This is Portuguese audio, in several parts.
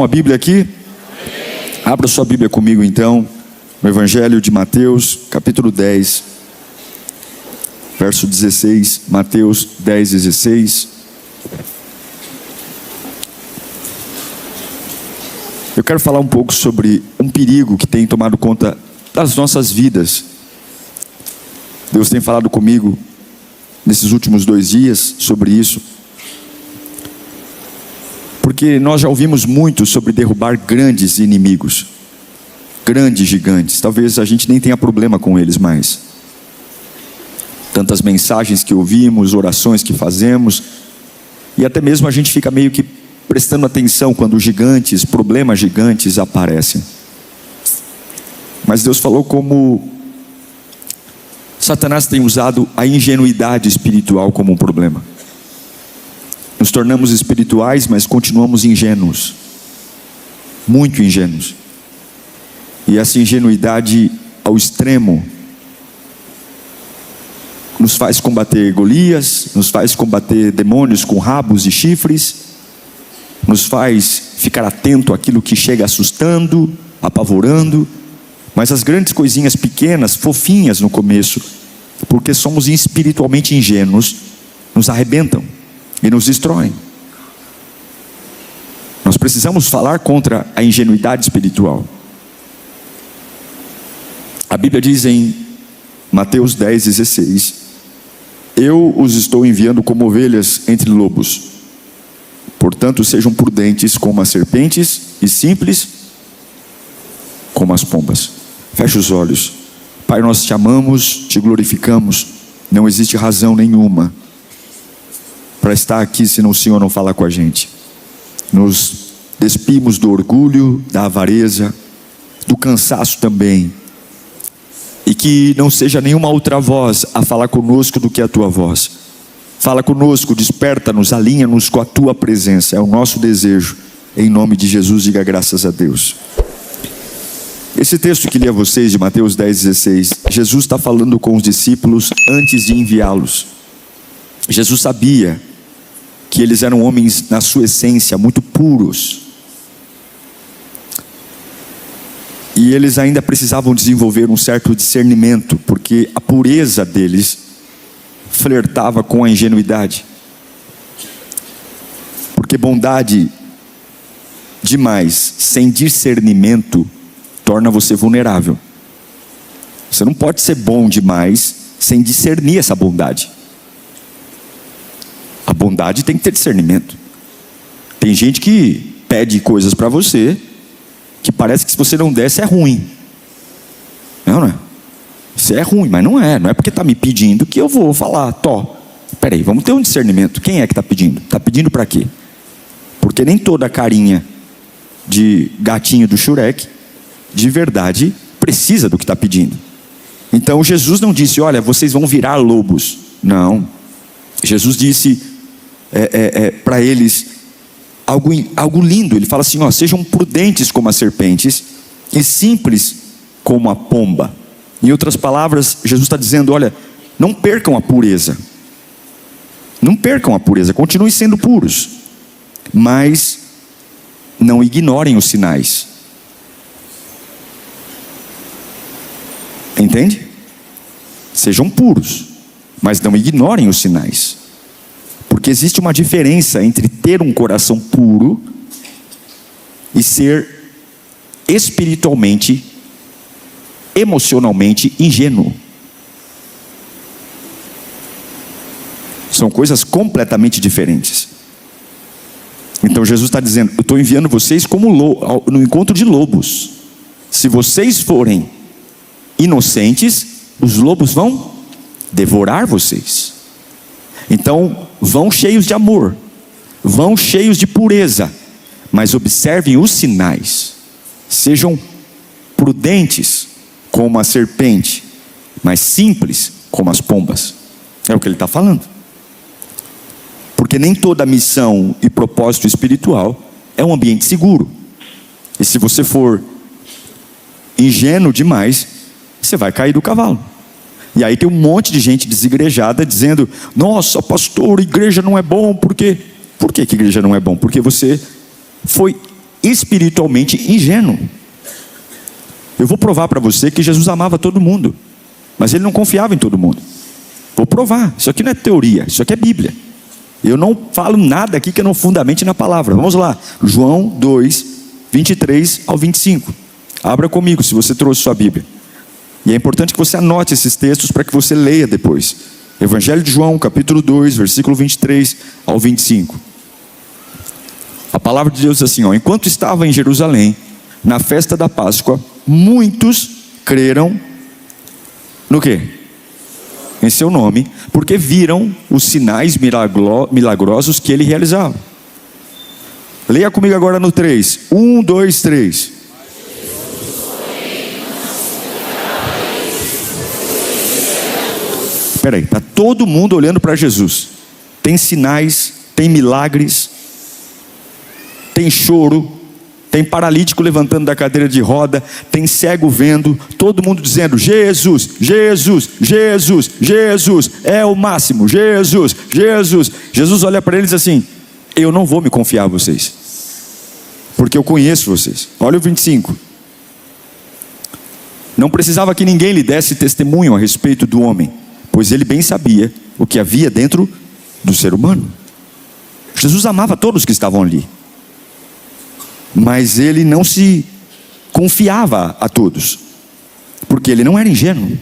A Bíblia aqui? Abra sua Bíblia comigo então, no Evangelho de Mateus, capítulo 10, verso 16, Mateus 10, 16. Eu quero falar um pouco sobre um perigo que tem tomado conta das nossas vidas. Deus tem falado comigo nesses últimos 2 dias sobre isso. Porque nós já ouvimos muito sobre derrubar grandes inimigos, grandes gigantes. Talvez a gente nem tenha problema com eles mais. Tantas mensagens que ouvimos, orações que fazemos, e até mesmo a gente fica meio que prestando atenção quando gigantes, problemas gigantes aparecem. Mas Deus falou como Satanás tem usado a ingenuidade espiritual como um problema. Nos tornamos espirituais, mas continuamos ingênuos, muito ingênuos. E essa ingenuidade ao extremo nos faz combater Golias, nos faz combater demônios com rabos e chifres, nos faz ficar atento àquilo que chega assustando, apavorando. Mas as grandes coisinhas pequenas, fofinhas no começo, porque somos espiritualmente ingênuos, nos arrebentam e nos destroem. Nós precisamos falar contra a ingenuidade espiritual. A Bíblia diz em Mateus 10, 16: Eu os estou enviando como ovelhas entre lobos. Portanto, sejam prudentes como as serpentes e simples como as pombas. Feche os olhos. Pai, nós te amamos, te glorificamos. Não existe razão nenhuma para estar aqui senão o Senhor não falar com a gente. Nos despimos do orgulho, da avareza, do cansaço também. E que não seja nenhuma outra voz a falar conosco do que a tua voz. Fala conosco, desperta-nos, alinha-nos com a tua presença. É o nosso desejo. Em nome de Jesus, diga graças a Deus. Esse texto que li a vocês de Mateus 10, 16, Jesus está falando com os discípulos antes de enviá-los. Jesus sabia que eles eram homens na sua essência muito puros. E eles ainda precisavam desenvolver um certo discernimento, porque a pureza deles flertava com a ingenuidade. Porque bondade demais, sem discernimento, torna você vulnerável. Você não pode ser bom demais sem discernir essa bondade. A bondade tem que ter discernimento. Tem gente que pede coisas para você que parece que se você não der, isso é ruim. Não é? Isso é ruim, mas não é. Não é porque está me pedindo que eu vou falar. Peraí, vamos ter um discernimento. Quem é que está pedindo? Está pedindo para quê? Porque nem toda carinha de gatinho do Shurek de verdade precisa do que está pedindo. Então Jesus não disse: olha, vocês vão virar lobos. Não. Jesus disse para eles algo lindo. Ele fala assim: sejam prudentes como as serpentes e simples como a pomba. Em outras palavras, Jesus está dizendo: olha, não percam a pureza. Não percam a pureza, continuem sendo puros, mas não ignorem os sinais. Entende? Sejam puros, mas não ignorem os sinais. Porque existe uma diferença entre ter um coração puro e ser espiritualmente, emocionalmente ingênuo. São coisas completamente diferentes. Então Jesus está dizendo: eu estou enviando vocês como no encontro de lobos. Se vocês forem inocentes, os lobos vão devorar vocês. Então vão cheios de amor, vão cheios de pureza, mas observem os sinais. Sejam prudentes como a serpente, mas simples como as pombas. É o que ele está falando. Porque nem toda missão e propósito espiritual é um ambiente seguro. E se você for ingênuo demais, você vai cair do cavalo. E aí tem um monte de gente desigrejada dizendo: nossa, pastor, igreja não é bom. Por quê? Por que igreja não é bom? Porque você foi espiritualmente ingênuo. Eu vou provar para você que Jesus amava todo mundo, mas ele não confiava em todo mundo. Vou provar, isso aqui não é teoria, isso aqui é Bíblia. Eu não falo nada aqui que eu não fundamente na palavra. Vamos lá, João 2, 23 ao 25. Abra comigo se você trouxe sua Bíblia. E é importante que você anote esses textos para que você leia depois. Evangelho de João, capítulo 2, versículo 23 ao 25. A palavra de Deus diz assim, enquanto estava em Jerusalém, na festa da Páscoa, muitos creram no quê? Em seu nome, porque viram os sinais milagrosos que ele realizava. Leia comigo agora no 3. 1, 2, 3. Espera aí, está todo mundo olhando para Jesus. Tem sinais, tem milagres, tem choro, tem paralítico levantando da cadeira de roda, tem cego vendo, todo mundo dizendo: Jesus, Jesus, Jesus, Jesus, é o máximo, Jesus, Jesus. Jesus olha para eles assim: eu não vou me confiar a vocês, porque eu conheço vocês. Olha o 25. Não precisava que ninguém lhe desse testemunho a respeito do homem, pois ele bem sabia o que havia dentro do ser humano. Jesus amava todos que estavam ali, mas ele não se confiava a todos, porque ele não era ingênuo.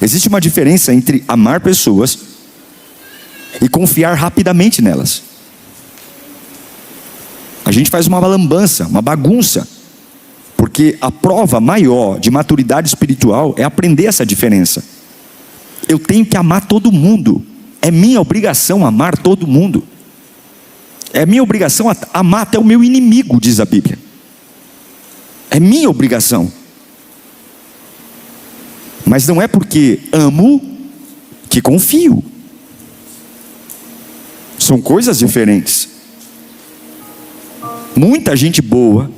Existe uma diferença entre amar pessoas e confiar rapidamente nelas. A gente faz uma lambança, uma bagunça, porque a prova maior de maturidade espiritual é aprender essa diferença. Eu tenho que amar todo mundo, é minha obrigação amar todo mundo. É minha obrigação amar até o meu inimigo, diz a Bíblia. É minha obrigação. Mas não é porque amo que confio. São coisas diferentes. Muita gente boa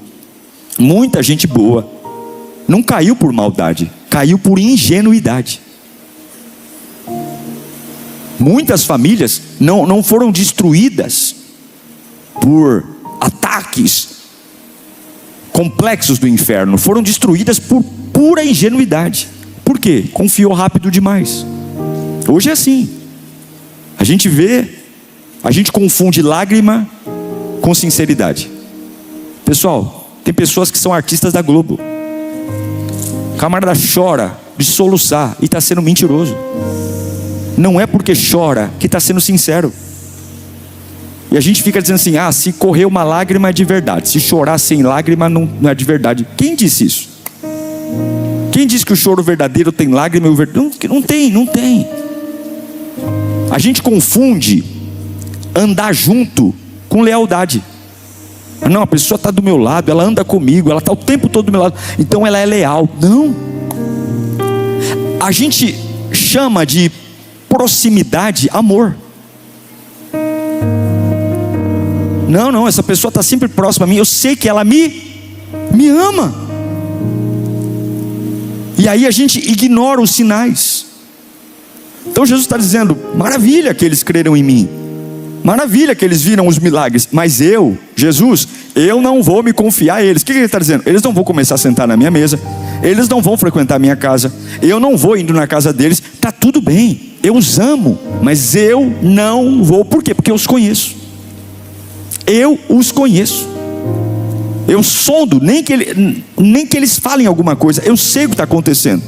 não caiu por maldade, caiu por ingenuidade. Muitas famílias não foram destruídas por ataques complexos do inferno, foram destruídas por pura ingenuidade. Por quê? Confiou rápido demais. Hoje é assim. A gente confunde lágrima com sinceridade. Pessoal, tem pessoas que são artistas da Globo. O camarada chora de soluçar e está sendo mentiroso. Não é porque chora que está sendo sincero. E a gente fica dizendo assim: se correr uma lágrima é de verdade, se chorar sem lágrima não é de verdade. Quem disse isso? Quem disse que o choro verdadeiro tem lágrima e o verdadeiro? Não tem. A gente confunde andar junto com lealdade. Não, a pessoa está do meu lado, ela anda comigo, ela está o tempo todo do meu lado, então ela é leal. Não. A gente chama de proximidade amor. Não, essa pessoa está sempre próxima a mim, eu sei que ela me ama. E aí a gente ignora os sinais. Então Jesus está dizendo: maravilha que eles creram em mim, maravilha que eles viram os milagres, mas eu, Jesus, eu não vou me confiar a eles. O que ele está dizendo? Eles não vão começar a sentar na minha mesa, eles não vão frequentar a minha casa, eu não vou indo na casa deles. Está tudo bem, eu os amo, mas eu não vou. Por quê? Porque eu os conheço. Eu os conheço. Eu sondo, nem que eles falem alguma coisa, eu sei o que está acontecendo.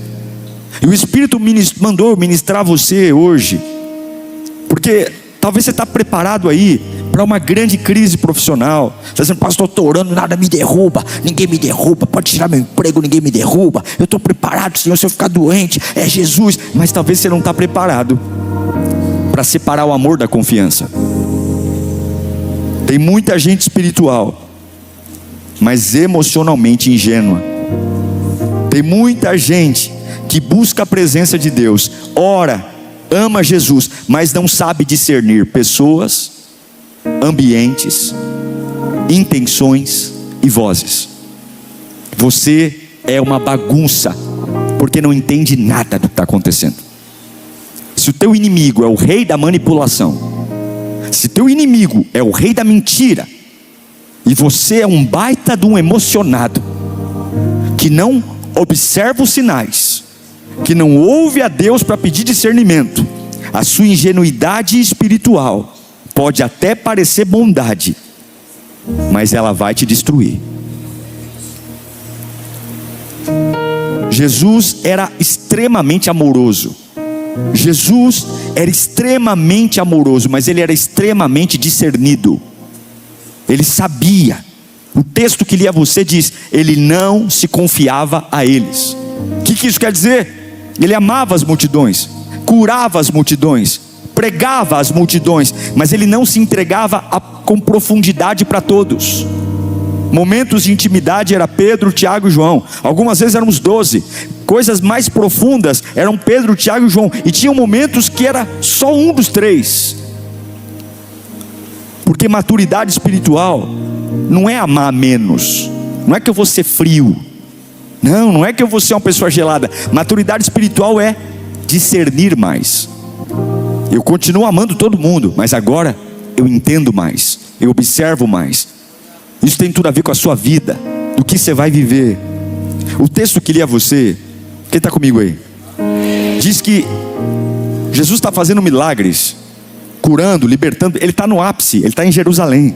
E o Espírito mandou eu ministrar você hoje, porque talvez você está preparado aí para uma grande crise profissional. Você está dizendo: pastor, estou orando, nada me derruba, ninguém me derruba, pode tirar meu emprego, ninguém me derruba, eu estou preparado, Senhor, se eu ficar doente, é Jesus. Mas talvez você não está preparado para separar o amor da confiança. Tem muita gente espiritual, mas emocionalmente ingênua. Tem muita gente que busca a presença de Deus, ora, ama Jesus, mas não sabe discernir pessoas, ambientes, intenções e vozes. Você é uma bagunça, porque não entende nada do que está acontecendo. Se o teu inimigo é o rei da manipulação, se teu inimigo é o rei da mentira, e você é um baita de um emocionado, que não observa os sinais, que não ouve a Deus para pedir discernimento, a sua ingenuidade espiritual pode até parecer bondade, mas ela vai te destruir. Jesus era extremamente amoroso. Jesus era extremamente amoroso, mas ele era extremamente discernido. Ele sabia. O texto que li a você diz: ele não se confiava a eles. O que isso quer dizer? Ele amava as multidões, curava as multidões, pregava às multidões, mas ele não se entregava com profundidade para todos. Momentos de intimidade era Pedro, Tiago e João. Algumas vezes eram os 12. Coisas mais profundas eram Pedro, Tiago e João. E tinham momentos que era só um dos três. Porque maturidade espiritual não é amar menos. Não é que eu vou ser frio. Não é que eu vou ser uma pessoa gelada. Maturidade espiritual é discernir mais. Eu continuo amando todo mundo, mas agora eu entendo mais, eu observo mais. Isso tem tudo a ver com a sua vida, do que você vai viver. O texto que li a você, quem está comigo aí? Diz que Jesus está fazendo milagres, curando, libertando. Ele está no ápice, ele está em Jerusalém,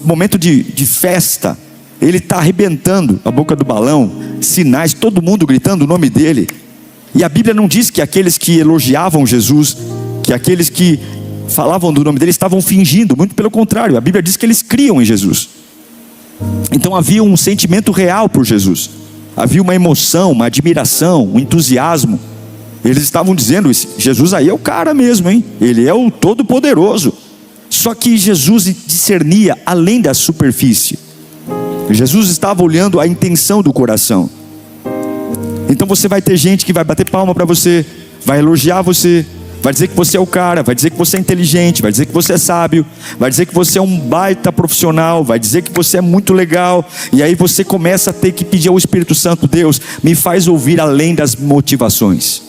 momento de festa. Ele está arrebentando a boca do balão, sinais, todo mundo gritando o nome dele. E a Bíblia não diz que aqueles que elogiavam Jesus, que aqueles que falavam do nome dele estavam fingindo. Muito pelo contrário, a Bíblia diz que eles criam em Jesus. Então havia um sentimento real por Jesus. Havia uma emoção, uma admiração, um entusiasmo. Eles estavam dizendo: Jesus aí é o cara mesmo, hein? Ele é o Todo-Poderoso. Só que Jesus discernia além da superfície. Jesus estava olhando a intenção do coração. Então você vai ter gente que vai bater palma para você, vai elogiar você, vai dizer que você é o cara, vai dizer que você é inteligente, vai dizer que você é sábio, vai dizer que você é um baita profissional, vai dizer que você é muito legal. E aí você começa a ter que pedir ao Espírito Santo: Deus, me faz ouvir além das motivações.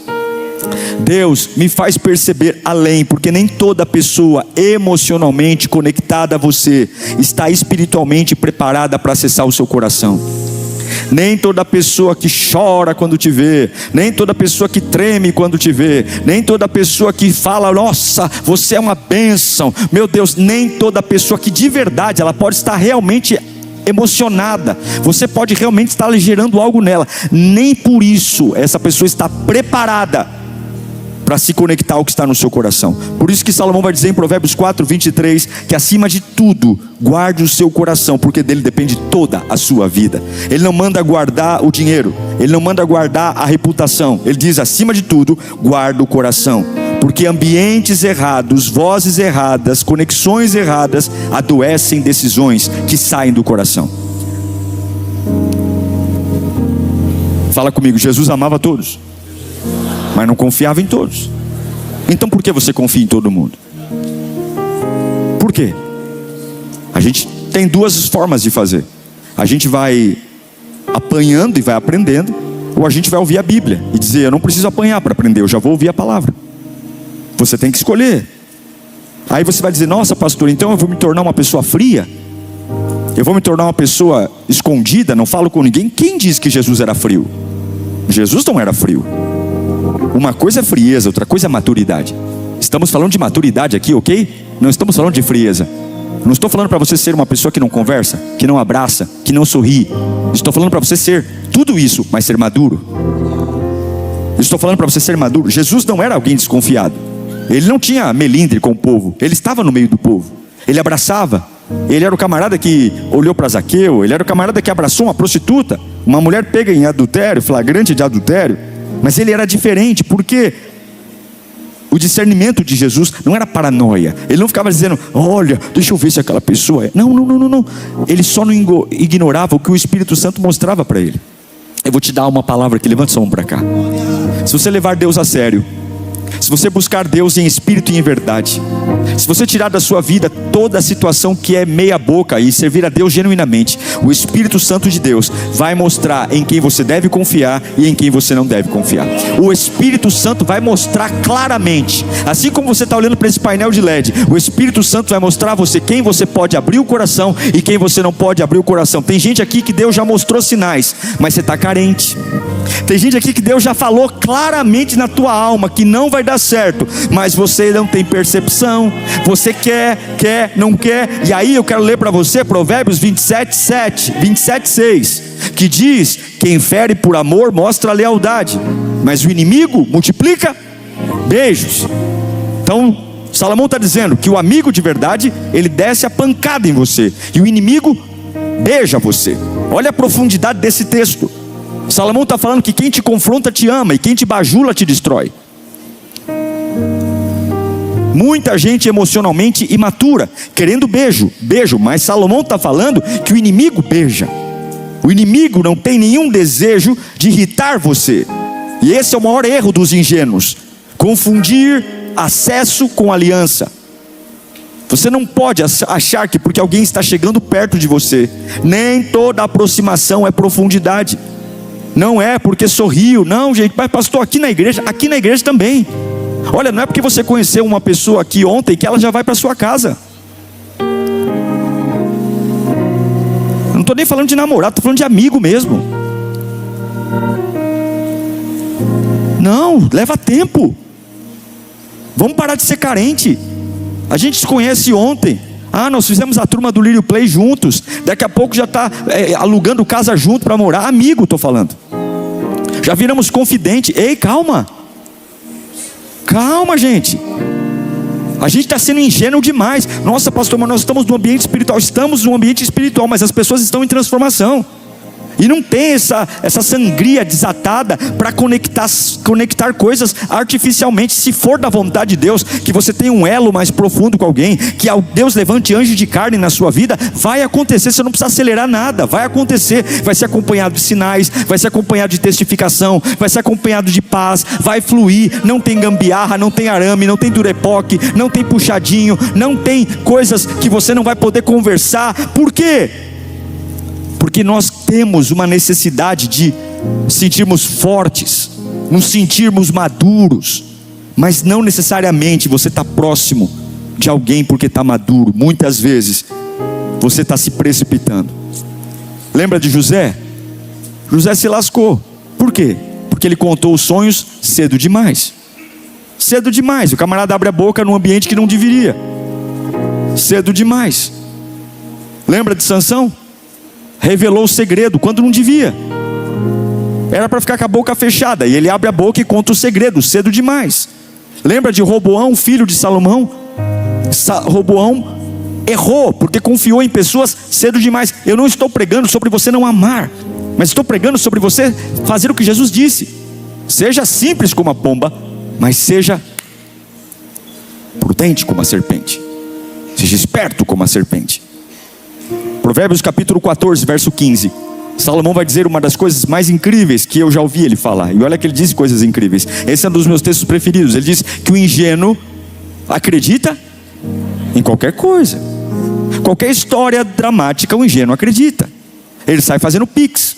Deus, me faz perceber além, porque nem toda pessoa emocionalmente conectada a você está espiritualmente preparada para acessar o seu coração. Nem toda pessoa que chora quando te vê, nem toda pessoa que treme quando te vê, nem toda pessoa que fala: nossa, você é uma bênção, meu Deus, nem toda pessoa que de verdade, ela pode estar realmente emocionada, você pode realmente estar gerando algo nela, nem por isso essa pessoa está preparada para se conectar ao que está no seu coração. Por isso que Salomão vai dizer em Provérbios 4:23, que acima de tudo, guarde o seu coração, porque dele depende toda a sua vida. Ele não manda guardar o dinheiro, ele não manda guardar a reputação. Ele diz: acima de tudo, guarda o coração, porque ambientes errados, vozes erradas, conexões erradas adoecem decisões que saem do coração. Fala comigo: Jesus amava todos, mas não confiava em todos. Então por que você confia em todo mundo? Por quê? A gente tem duas formas de fazer. A gente vai apanhando e vai aprendendo, ou a gente vai ouvir a Bíblia e dizer: eu não preciso apanhar para aprender, eu já vou ouvir a palavra. Você tem que escolher. Aí você vai dizer: nossa pastor, então eu vou me tornar uma pessoa fria? Eu vou me tornar uma pessoa escondida, não falo com ninguém? Quem disse que Jesus era frio? Jesus não era frio. Uma coisa é frieza, outra coisa é maturidade. Estamos falando de maturidade aqui, ok? Não estamos falando de frieza. Não estou falando para você ser uma pessoa que não conversa, que não abraça, que não sorri. Estou falando para você ser tudo isso, mas ser maduro. Estou falando para você ser maduro. Jesus não era alguém desconfiado. Ele não tinha melindre com o povo. Ele estava no meio do povo. Ele abraçava. Ele era o camarada que olhou para Zaqueu. Ele era o camarada que abraçou uma prostituta, uma mulher pega em adultério, flagrante de adultério. Mas ele era diferente, porque o discernimento de Jesus não era paranoia. Ele não ficava dizendo: olha, deixa eu ver se aquela pessoa é. Não. Ele só não ignorava o que o Espírito Santo mostrava para ele. Eu vou te dar uma palavra aqui, levanta sua mão para cá. Se você levar Deus a sério, Se você buscar Deus em espírito e em verdade, se você tirar da sua vida toda a situação que é meia boca e servir a Deus genuinamente, o Espírito Santo de Deus vai mostrar em quem você deve confiar e em quem você não deve confiar. O Espírito Santo vai mostrar claramente, assim como você está olhando para esse painel de LED, o Espírito Santo vai mostrar a você quem você pode abrir o coração e quem você não pode abrir o coração. Tem gente aqui que Deus já mostrou sinais, mas você está carente. Tem gente aqui que Deus já falou claramente na tua alma que não vai dar certo, mas você não tem percepção. Você quer, não quer. E aí eu quero ler para você Provérbios 27:6, que diz: quem fere por amor mostra lealdade, mas o inimigo multiplica beijos. Então Salomão está dizendo que o amigo de verdade, ele desce a pancada em você, e o inimigo beija você. Olha a profundidade desse texto. Salomão está falando que quem te confronta te ama, e quem te bajula te destrói. Muita gente emocionalmente imatura, querendo beijo, mas Salomão está falando que o inimigo beija. O inimigo não tem nenhum desejo de irritar você. E esse é o maior erro dos ingênuos: confundir acesso com aliança. Você não pode achar que porque alguém está chegando perto de você, nem toda aproximação é profundidade. Não é porque sorriu, não, gente, mas pastor, aqui na igreja também. Olha, não é porque você conheceu uma pessoa aqui ontem que ela já vai para sua casa. Não estou nem falando de namorado, estou falando de amigo mesmo. Não, leva tempo. Vamos parar de ser carente. A gente se conhece ontem. Nós fizemos a turma do Lírio Play juntos. Daqui a pouco já está alugando casa junto para morar. Amigo, estou falando. Já viramos confidente. Ei, calma. Calma, gente. A gente está sendo ingênuo demais. Nossa, pastor, mas nós estamos no ambiente espiritual. Estamos no ambiente espiritual, mas as pessoas estão em transformação. E não tem essa sangria desatada para conectar coisas artificialmente. Se for da vontade de Deus, que você tenha um elo mais profundo com alguém, que Deus levante anjo de carne na sua vida, vai acontecer. Você não precisa acelerar nada, vai acontecer. Vai ser acompanhado de sinais, vai ser acompanhado de testificação, vai ser acompanhado de paz, vai fluir. Não tem gambiarra, não tem arame, não tem durepoque, não tem puxadinho, não tem coisas que você não vai poder conversar. Por quê? Porque nós temos uma necessidade de sentirmos fortes, nos sentirmos maduros, mas não necessariamente você está próximo de alguém porque está maduro. Muitas vezes você está se precipitando. Lembra de José? José se lascou. Por quê? Porque ele contou os sonhos cedo demais. Cedo demais. O camarada abre a boca num ambiente que não deveria. Cedo demais. Lembra de Sansão? Revelou o segredo quando não devia. Era para ficar com a boca fechada, e ele abre a boca e conta o segredo cedo demais. Lembra de Roboão, filho de Salomão? Roboão errou porque confiou em pessoas cedo demais. Eu não estou pregando sobre você não amar, mas estou pregando sobre você fazer o que Jesus disse. Seja simples como a pomba, mas seja prudente como a serpente. Seja esperto como a serpente. Provérbios capítulo 14, verso 15. Salomão vai dizer uma das coisas mais incríveis que eu já ouvi ele falar. E olha que ele diz coisas incríveis. Esse é um dos meus textos preferidos. Ele diz que o ingênuo acredita em qualquer coisa. Qualquer história dramática, o ingênuo acredita. Ele sai fazendo pix.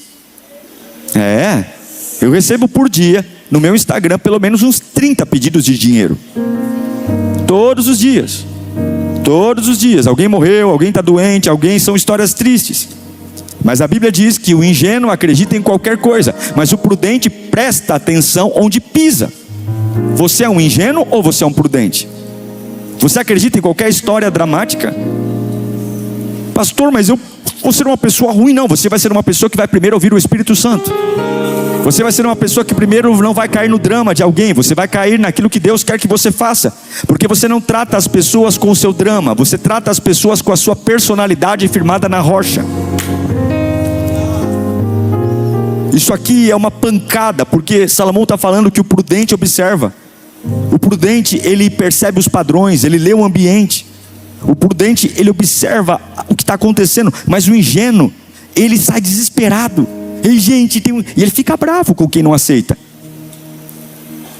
Eu recebo por dia no meu Instagram pelo menos uns 30 pedidos de dinheiro. Todos os dias. Todos os dias, alguém morreu, alguém está doente, são histórias tristes. Mas a Bíblia diz que o ingênuo acredita em qualquer coisa, mas o prudente presta atenção onde pisa. Você é um ingênuo ou você é um prudente? Você acredita em qualquer história dramática? Pastor, mas eu vou ser uma pessoa ruim. Não, você vai ser uma pessoa que vai primeiro ouvir o Espírito Santo. Você vai ser uma pessoa que primeiro não vai cair no drama de alguém. Você vai cair naquilo que Deus quer que você faça. Porque você não trata as pessoas com o seu drama. Você trata as pessoas com a sua personalidade firmada na rocha. Isso aqui é uma pancada, porque Salomão está falando que o prudente observa. O prudente, ele percebe os padrões, ele lê o ambiente. O prudente, ele observa o que está acontecendo. Mas o ingênuo, ele sai desesperado. E gente, e ele fica bravo com quem não aceita.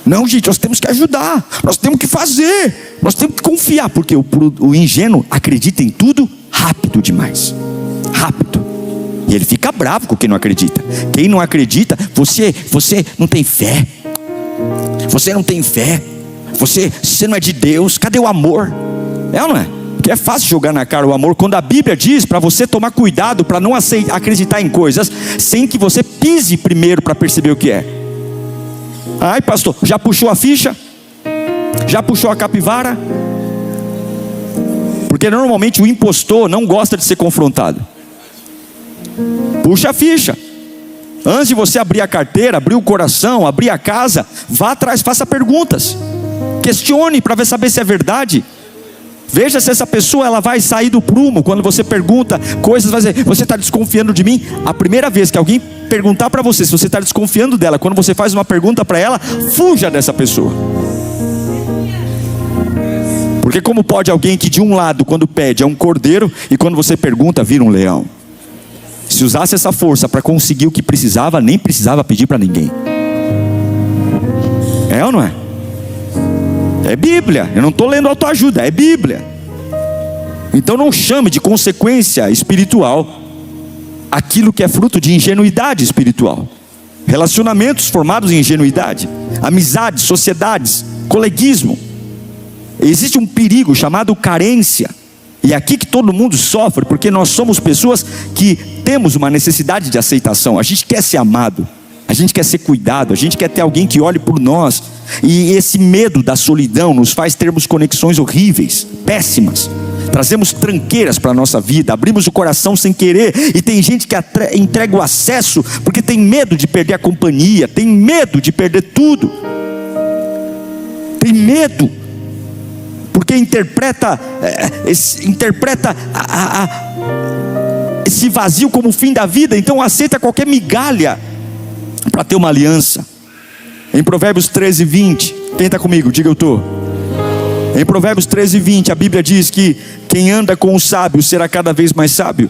Não, gente, nós temos que ajudar, nós temos que fazer, nós temos que confiar, porque o ingênuo acredita em tudo rápido demais. Rápido. E ele fica bravo com quem não acredita. Quem não acredita, você não tem fé. Você não tem fé. Você não é de Deus. Cadê o amor? É ou não é? Porque é fácil jogar na cara o amor, quando a Bíblia diz para você tomar cuidado para não acreditar em coisas sem que você pise primeiro para perceber o que é. Ai, pastor, já puxou a ficha? Já puxou a capivara? Porque normalmente o impostor não gosta de ser confrontado. Puxa a ficha. Antes de você abrir a carteira, abrir o coração, abrir a casa, vá atrás, faça perguntas. Questione para saber se é verdade. Veja se essa pessoa ela vai sair do prumo. Quando você pergunta coisas, vai dizer, você está desconfiando de mim? A primeira vez que alguém perguntar para você se você está desconfiando dela, quando você faz uma pergunta para ela, fuja dessa pessoa. Porque como pode alguém que de um lado quando pede é um cordeiro, e quando você pergunta vira um leão? Se usasse essa força para conseguir o que precisava, nem precisava pedir para ninguém. É ou não é? É Bíblia, eu não estou lendo autoajuda, é Bíblia. Então não chame de consequência espiritual aquilo que é fruto de ingenuidade espiritual. Relacionamentos formados em ingenuidade, amizades, sociedades, coleguismo. Existe um perigo chamado carência. E é aqui que todo mundo sofre, porque nós somos pessoas que temos uma necessidade de aceitação. A gente quer ser amado, a gente quer ser cuidado, a gente quer ter alguém que olhe por nós. E esse medo da solidão nos faz termos conexões horríveis, péssimas. Trazemos tranqueiras para a nossa vida, abrimos o coração sem querer. E tem gente que entrega o acesso porque tem medo de perder a companhia, tem medo de perder tudo. Tem medo, porque interpreta esse vazio como o fim da vida. Então aceita qualquer migalha para ter uma aliança. Em Provérbios 13:20, quem está comigo? Diga eu estou. Em Provérbios 13:20, a Bíblia diz que quem anda com o sábio será cada vez mais sábio,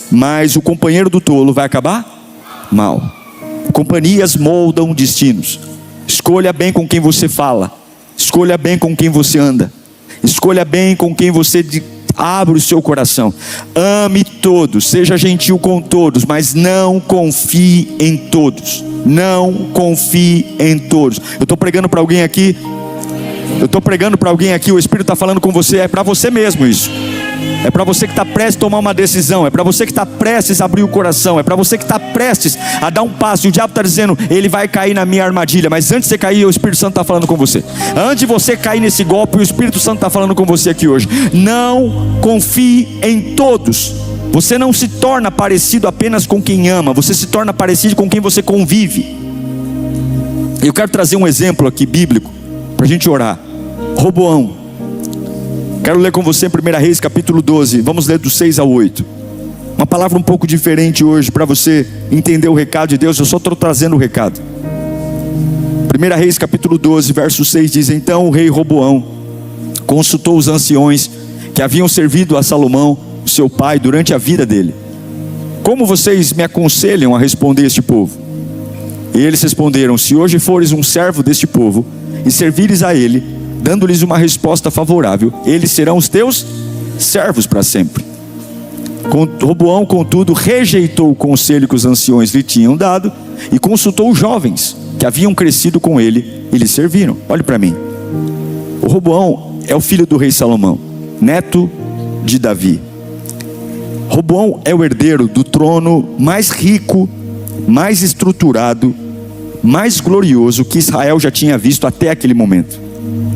mas o companheiro do tolo vai acabar mal. Companhias moldam destinos. Escolha bem com quem você fala, escolha bem com quem você anda, escolha bem com quem você abre o seu coração. Ame todos, seja gentil com todos, mas não confie em todos. Não confie em todos. Eu estou pregando para alguém aqui. O Espírito está falando com você. É para você mesmo isso. É para você que está prestes a tomar uma decisão. É para você que está prestes a abrir o coração. É para você que está prestes a dar um passo. E o diabo está dizendo, ele vai cair na minha armadilha. Mas antes de você cair, o Espírito Santo está falando com você. Antes de você cair nesse golpe, o Espírito Santo está falando com você aqui hoje. Não confie em todos. Você não se torna parecido apenas com quem ama. Você se torna parecido com quem você convive. Eu quero trazer um exemplo aqui bíblico para a gente orar. Roboão. Quero ler com você em 1 Reis capítulo 12. Vamos ler do 6 ao 8. Uma palavra um pouco diferente hoje para você entender o recado de Deus. Eu só estou trazendo o recado. 1 Reis capítulo 12 verso 6 diz: então o rei Roboão consultou os anciões que haviam servido a Salomão, seu pai, durante a vida dele. Como vocês me aconselham a responder este povo? E eles responderam: se hoje fores um servo deste povo e servires a ele, dando-lhes uma resposta favorável, eles serão os teus servos para sempre. Roboão, contudo, rejeitou o conselho que os anciões lhe tinham dado e consultou os jovens que haviam crescido com ele e lhe serviram. Olhe para mim. O Roboão é o filho do rei Salomão, neto de Davi. Roboão é o herdeiro do trono mais rico, mais estruturado, mais glorioso que Israel já tinha visto até aquele momento.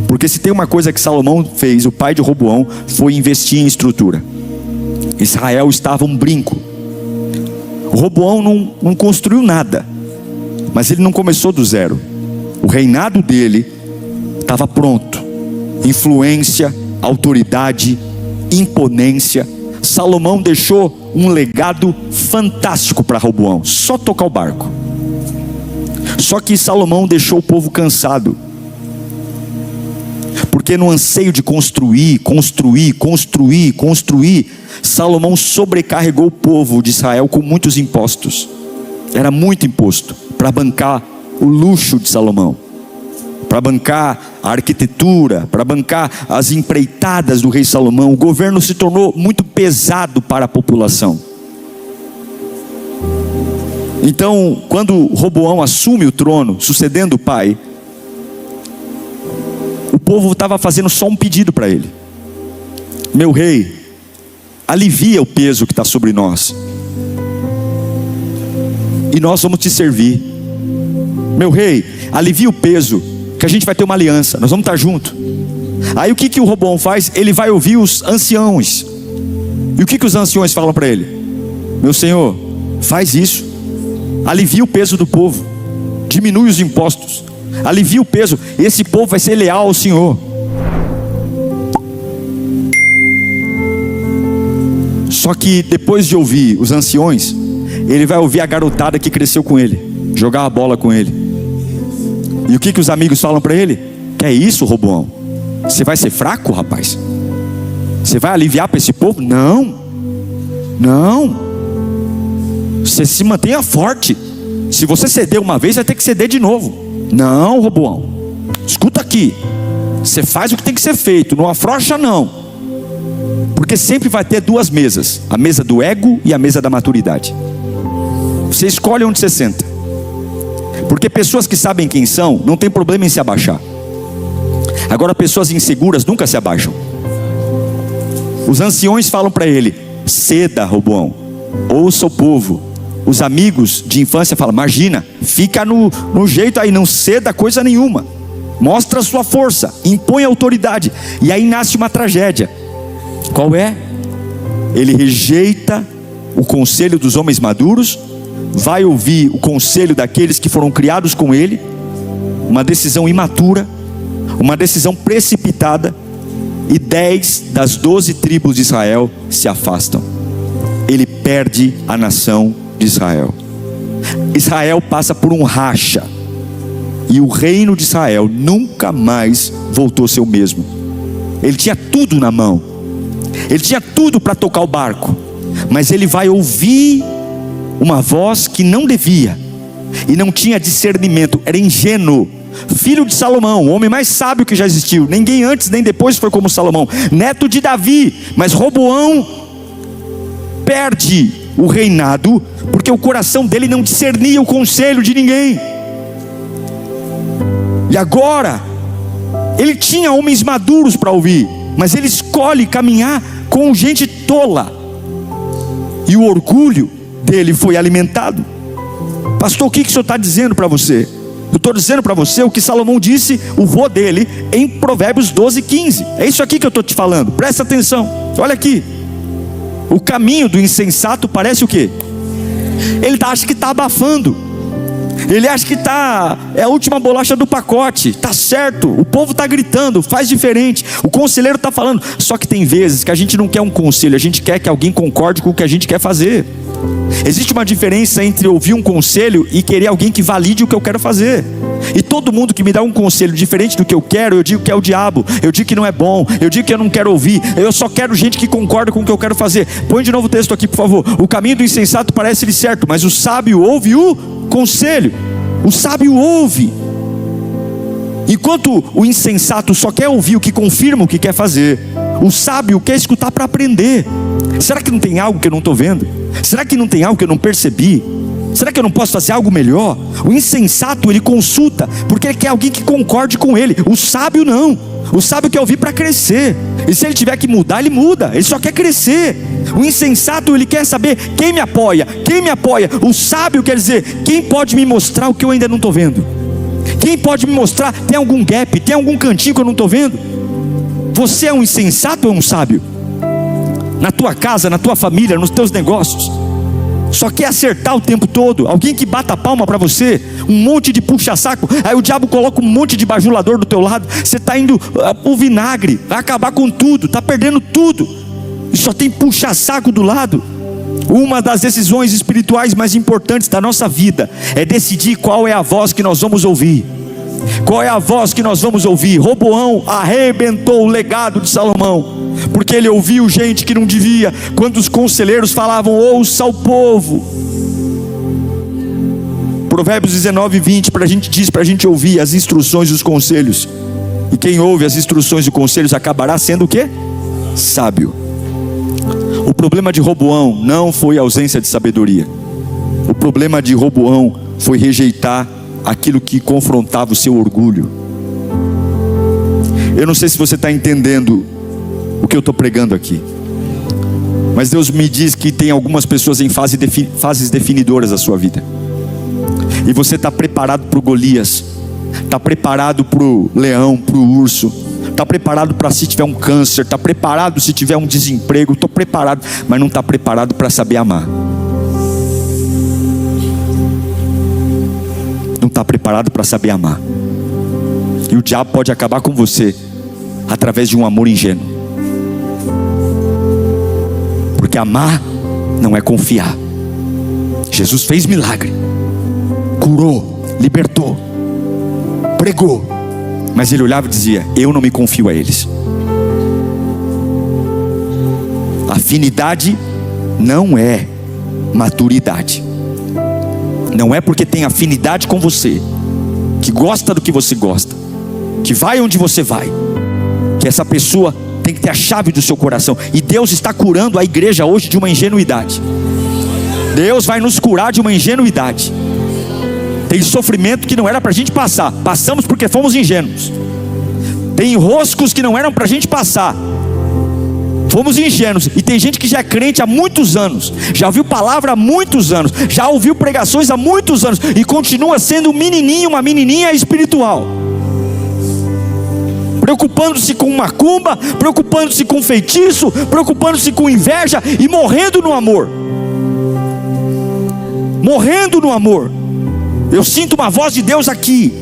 Porque se tem uma coisa que Salomão fez, o pai de Roboão, foi investir em estrutura. Israel estava um brinco. Roboão não construiu nada, mas ele não começou do zero. O reinado dele estava pronto. Influência, autoridade, imponência. Salomão deixou um legado fantástico para Roboão. Só tocar o barco. Só que Salomão deixou o povo cansado. Porque no anseio de construir, Salomão sobrecarregou o povo de Israel com muitos impostos. Era muito imposto para bancar o luxo de Salomão. para bancar a arquitetura, para bancar as empreitadas do rei Salomão. O governo se tornou muito pesado para a população. Então, quando Roboão assume o trono, sucedendo o pai, o povo estava fazendo só um pedido para ele: meu rei, alivia o peso que está sobre nós, e nós vamos te servir. Meu rei, alivia o peso, que a gente vai ter uma aliança, nós vamos estar juntos. Aí o que o Roboão faz? Ele vai ouvir os anciãos. E o que os anciões falam para ele? Meu senhor, faz isso, alivia o peso do povo, diminui os impostos, alivia o peso, esse povo vai ser leal ao Senhor. Só que depois de ouvir os anciões, ele vai ouvir a garotada que cresceu com ele, jogar a bola com ele. E o que os amigos falam para ele? Que é isso, Roboão? Você vai ser fraco, rapaz? Você vai aliviar para esse povo? Não, não. Você se mantenha forte. Se você ceder uma vez, vai ter que ceder de novo. Não, Roboão, escuta aqui, você faz o que tem que ser feito, não afrouxa não. Porque sempre vai ter duas mesas: a mesa do ego e a mesa da maturidade. Você escolhe onde você senta. Porque pessoas que sabem quem são, não tem problema em se abaixar. Agora pessoas inseguras nunca se abaixam. Os anciões falam para ele: ceda, Roboão, ouça o povo. Os amigos de infância falam: imagina, fica no jeito aí, não ceda coisa nenhuma, mostra a sua força, impõe autoridade. E aí nasce uma tragédia. Qual é? Ele rejeita o conselho dos homens maduros, vai ouvir o conselho daqueles que foram criados com ele. Uma decisão imatura, uma decisão precipitada, e 10 das 12 tribos de Israel se afastam. Ele perde a nação de Israel. Israel passa por um racha, e o reino de Israel nunca mais voltou a ser o mesmo. Ele tinha tudo na mão, ele tinha tudo para tocar o barco, mas ele vai ouvir uma voz que não devia, e não tinha discernimento, era ingênuo. Filho de Salomão, o homem mais sábio que já existiu, ninguém antes nem depois foi como Salomão, neto de Davi. Mas Roboão perde o reinado porque o coração dele não discernia o conselho de ninguém. E agora ele tinha homens maduros para ouvir, mas ele escolhe caminhar com gente tola, e o orgulho dele foi alimentado. Pastor, o que o senhor está dizendo para você? Eu estou dizendo para você o que Salomão disse, o vô dele, em Provérbios 12:15. É isso aqui que eu estou te falando, presta atenção. Olha aqui: o caminho do insensato parece o quê? Ele acha que está abafando, ele acha que é a última bolacha do pacote, está certo, o povo está gritando, faz diferente, o conselheiro está falando. Só que tem vezes que a gente não quer um conselho, a gente quer que alguém concorde com o que a gente quer fazer. Existe uma diferença entre ouvir um conselho e querer alguém que valide o que eu quero fazer. E todo mundo que me dá um conselho diferente do que eu quero, eu digo que é o diabo, eu digo que não é bom, eu digo que eu não quero ouvir, eu só quero gente que concorda com o que eu quero fazer. Põe de novo o texto aqui, por favor. O caminho do insensato parece-lhe certo, mas o sábio ouve o conselho. O sábio ouve, enquanto o insensato só quer ouvir o que confirma o que quer fazer. O sábio quer escutar para aprender. Será que não tem algo que eu não estou vendo? Será que não tem algo que eu não percebi? Será que eu não posso fazer algo melhor? O insensato, ele consulta porque ele quer alguém que concorde com ele. O sábio não. O sábio quer ouvir para crescer, e se ele tiver que mudar, ele muda. Ele só quer crescer. O insensato, ele quer saber quem me apoia, quem me apoia. O sábio quer dizer: quem pode me mostrar o que eu ainda não estou vendo? Quem pode me mostrar, tem algum gap, tem algum cantinho que eu não estou vendo? Você é um insensato ou é um sábio? Na tua casa, na tua família, nos teus negócios, só quer acertar o tempo todo. Alguém que bata a palma para você, um monte de puxa-saco. Aí o diabo coloca um monte de bajulador do teu lado. Você está indo o vinagre, vai acabar com tudo, está perdendo tudo, e só tem puxa-saco do lado. Uma das decisões espirituais mais importantes da nossa vida é decidir qual é a voz que nós vamos ouvir. Qual é a voz que nós vamos ouvir? Roboão arrebentou o legado de Salomão, porque ele ouviu gente que não devia. Quando os conselheiros falavam: ouça o povo, Provérbios 19:20 diz para a gente ouvir as instruções e os conselhos. E quem ouve as instruções e conselhos acabará sendo o quê? Sábio. O problema de Roboão não foi a ausência de sabedoria. O problema de Roboão foi rejeitar aquilo que confrontava o seu orgulho. Eu não sei se você está entendendo o que eu estou pregando aqui, mas Deus me diz que tem algumas pessoas em fases definidoras da sua vida. E você está preparado para o Golias, está preparado para o leão, para o urso, está preparado para se tiver um câncer, está preparado se tiver um desemprego. Estou preparado, mas não está preparado para saber amar. Não está preparado para saber amar. E o diabo pode acabar com você através de um amor ingênuo. Porque amar não é confiar. Jesus fez milagre, curou, libertou, pregou, mas ele olhava e dizia: eu não me confio a eles. Afinidade não é maturidade. Não é porque tem afinidade com você, que gosta do que você gosta, que vai onde você vai, que essa pessoa tem que ter a chave do seu coração. E Deus está curando a igreja hoje de uma ingenuidade. Deus vai nos curar de uma ingenuidade. Tem sofrimento que não era para a gente passar, passamos porque fomos ingênuos. Tem enroscos que não eram para a gente passar, fomos ingênuos. E tem gente que já é crente há muitos anos, já ouviu palavra há muitos anos, já ouviu pregações há muitos anos, e continua sendo um menininho, uma menininha espiritual, preocupando-se com macumba, preocupando-se com feitiço, preocupando-se com inveja, e morrendo no amor. Morrendo no amor. Eu sinto uma voz de Deus aqui.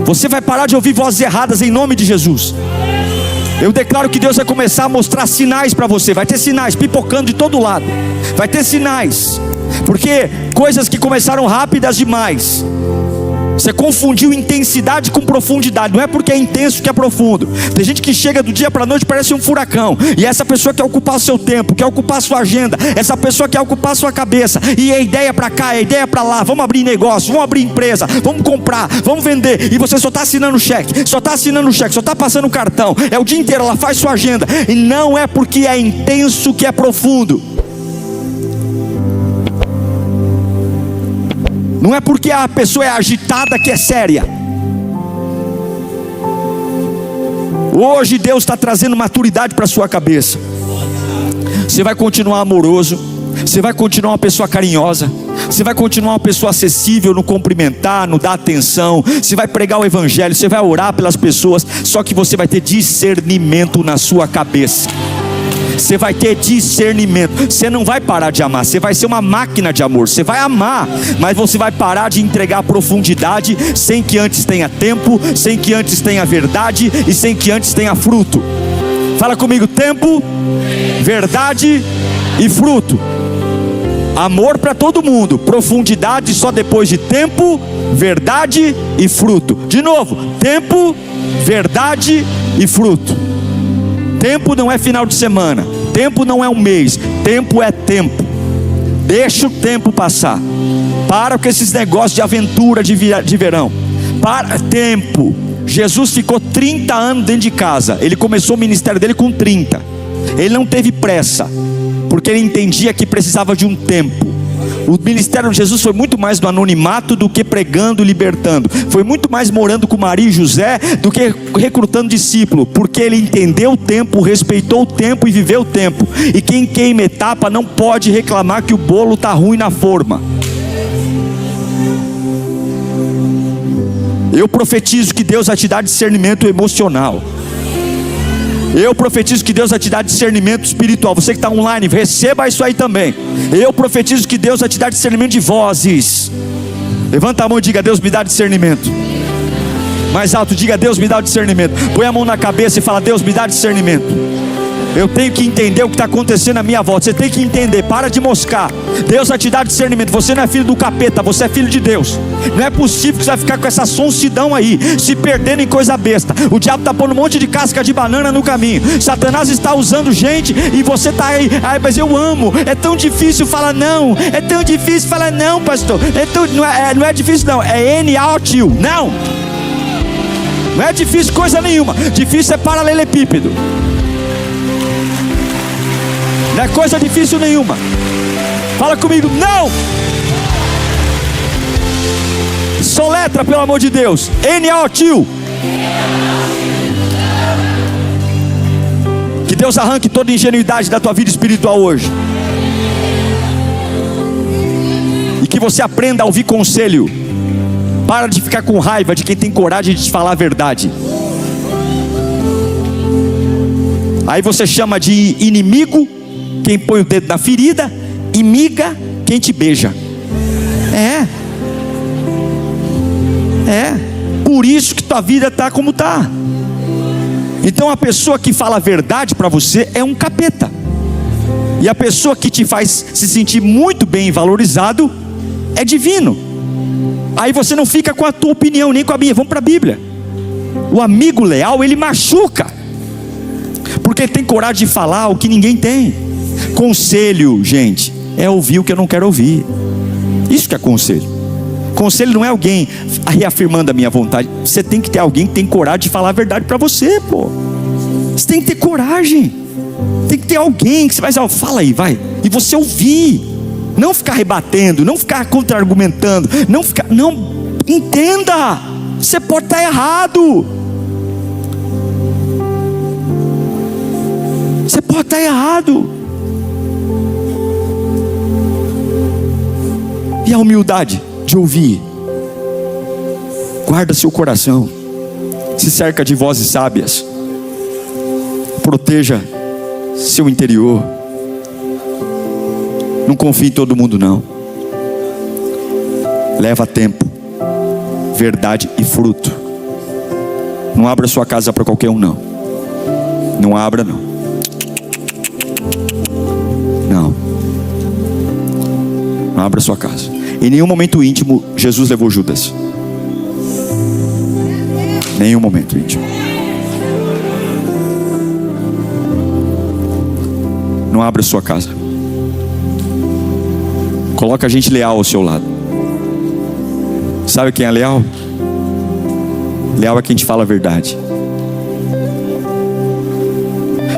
Você vai parar de ouvir vozes erradas em nome de Jesus. Eu declaro que Deus vai começar a mostrar sinais para você. Vai ter sinais pipocando de todo lado. Vai ter sinais. Porque coisas que começaram rápidas demais, você confundiu intensidade com profundidade. Não é porque é intenso que é profundo. Tem gente que chega do dia para a noite, parece um furacão. E essa pessoa quer ocupar o seu tempo, quer ocupar a sua agenda. Essa pessoa quer ocupar a sua cabeça. E é ideia para cá, é ideia para lá. Vamos abrir negócio, vamos abrir empresa, vamos comprar, vamos vender. E você só está assinando cheque, só está assinando cheque, só está passando cartão. É o dia inteiro, ela faz sua agenda. E não é porque é intenso que é profundo. Não é porque a pessoa é agitada que é séria. Hoje Deus está trazendo maturidade para a sua cabeça. Você vai continuar amoroso, você vai continuar uma pessoa carinhosa, você vai continuar uma pessoa acessível no cumprimentar, no dar atenção. Você vai pregar o evangelho, você vai orar pelas pessoas. Só que você vai ter discernimento na sua cabeça. Você vai ter discernimento. Você não vai parar de amar, você vai ser uma máquina de amor. Você vai amar, mas você vai parar de entregar profundidade sem que antes tenha tempo, sem que antes tenha verdade e sem que antes tenha fruto. Fala comigo: tempo, verdade e fruto. Amor para todo mundo, profundidade só depois de tempo, verdade e fruto. De novo: tempo, verdade e fruto. Tempo não é final de semana, tempo não é um mês, tempo é tempo. Deixa o tempo passar. Para com esses negócios de aventura de verão. Para tempo. Jesus ficou 30 anos dentro de casa. Ele começou o ministério dele com 30. Ele não teve pressa, porque ele entendia que precisava de um tempo. O ministério de Jesus foi muito mais no anonimato do que pregando e libertando. Foi muito mais morando com Maria e José do que recrutando discípulo, porque ele entendeu o tempo, respeitou o tempo e viveu o tempo. E quem queima etapa não pode reclamar que o bolo está ruim na forma. Eu profetizo que Deus vai te dar discernimento emocional. Eu profetizo que Deus vai te dar discernimento espiritual. Você que está online, receba isso aí também. Eu profetizo que Deus vai te dar discernimento de vozes. Levanta a mão e diga: Deus me dá discernimento. Mais alto, diga: Deus me dá discernimento. Põe a mão na cabeça e fala: Deus me dá discernimento. Eu tenho que entender o que está acontecendo à minha volta. Você tem que entender, para de moscar. Deus vai te dar discernimento. Você não é filho do capeta, você é filho de Deus. Não é possível que você vai ficar com essa sonsidão aí, se perdendo em coisa besta. O diabo está pondo um monte de casca de banana no caminho. Satanás está usando gente e você está aí, mas eu amo. É tão difícil falar não. É tão difícil falar não, pastor. Não é difícil não, é N-A-O-T-I-O. Não é difícil coisa nenhuma. Difícil é paralelepípedo. Não é coisa difícil nenhuma. Fala comigo, não! Soletra, pelo amor de Deus. N-A-O-T-I-O. Que Deus arranque toda ingenuidade da tua vida espiritual hoje. E que você aprenda a ouvir conselho. Para de ficar com raiva de quem tem coragem de te falar a verdade. Aí você chama de inimigo quem põe o dedo na ferida, e miga quem te beija. Por isso que tua vida está como está. Então a pessoa que fala a verdade para você é um capeta. E a pessoa que te faz se sentir muito bem valorizado é divino. Aí você não fica com a tua opinião, nem com a minha. Vamos para a Bíblia. O amigo leal, ele machuca, porque ele tem coragem de falar o que ninguém tem. Conselho, gente, é ouvir o que eu não quero ouvir. Isso que é conselho. Conselho não é alguém reafirmando a minha vontade. Você tem que ter alguém que tem coragem de falar a verdade para você, pô. Você tem que ter coragem. Tem que ter alguém que você vai dizer, fala aí, vai. E você ouvir. Não ficar rebatendo, não ficar contra-argumentando, não, entenda. Você pode estar errado. Você pode estar errado. E a humildade de ouvir. Guarda seu coração. Se cerca de vozes sábias. Proteja seu interior. Não confie em todo mundo não. Leva tempo, verdade e fruto. Não abra sua casa para qualquer um não. Não abra não. Não abra sua casa. Em nenhum momento íntimo Jesus levou Judas. Nenhum momento íntimo. Não abra sua casa. Coloca gente leal ao seu lado. Sabe quem é leal? Leal é quem te fala a verdade.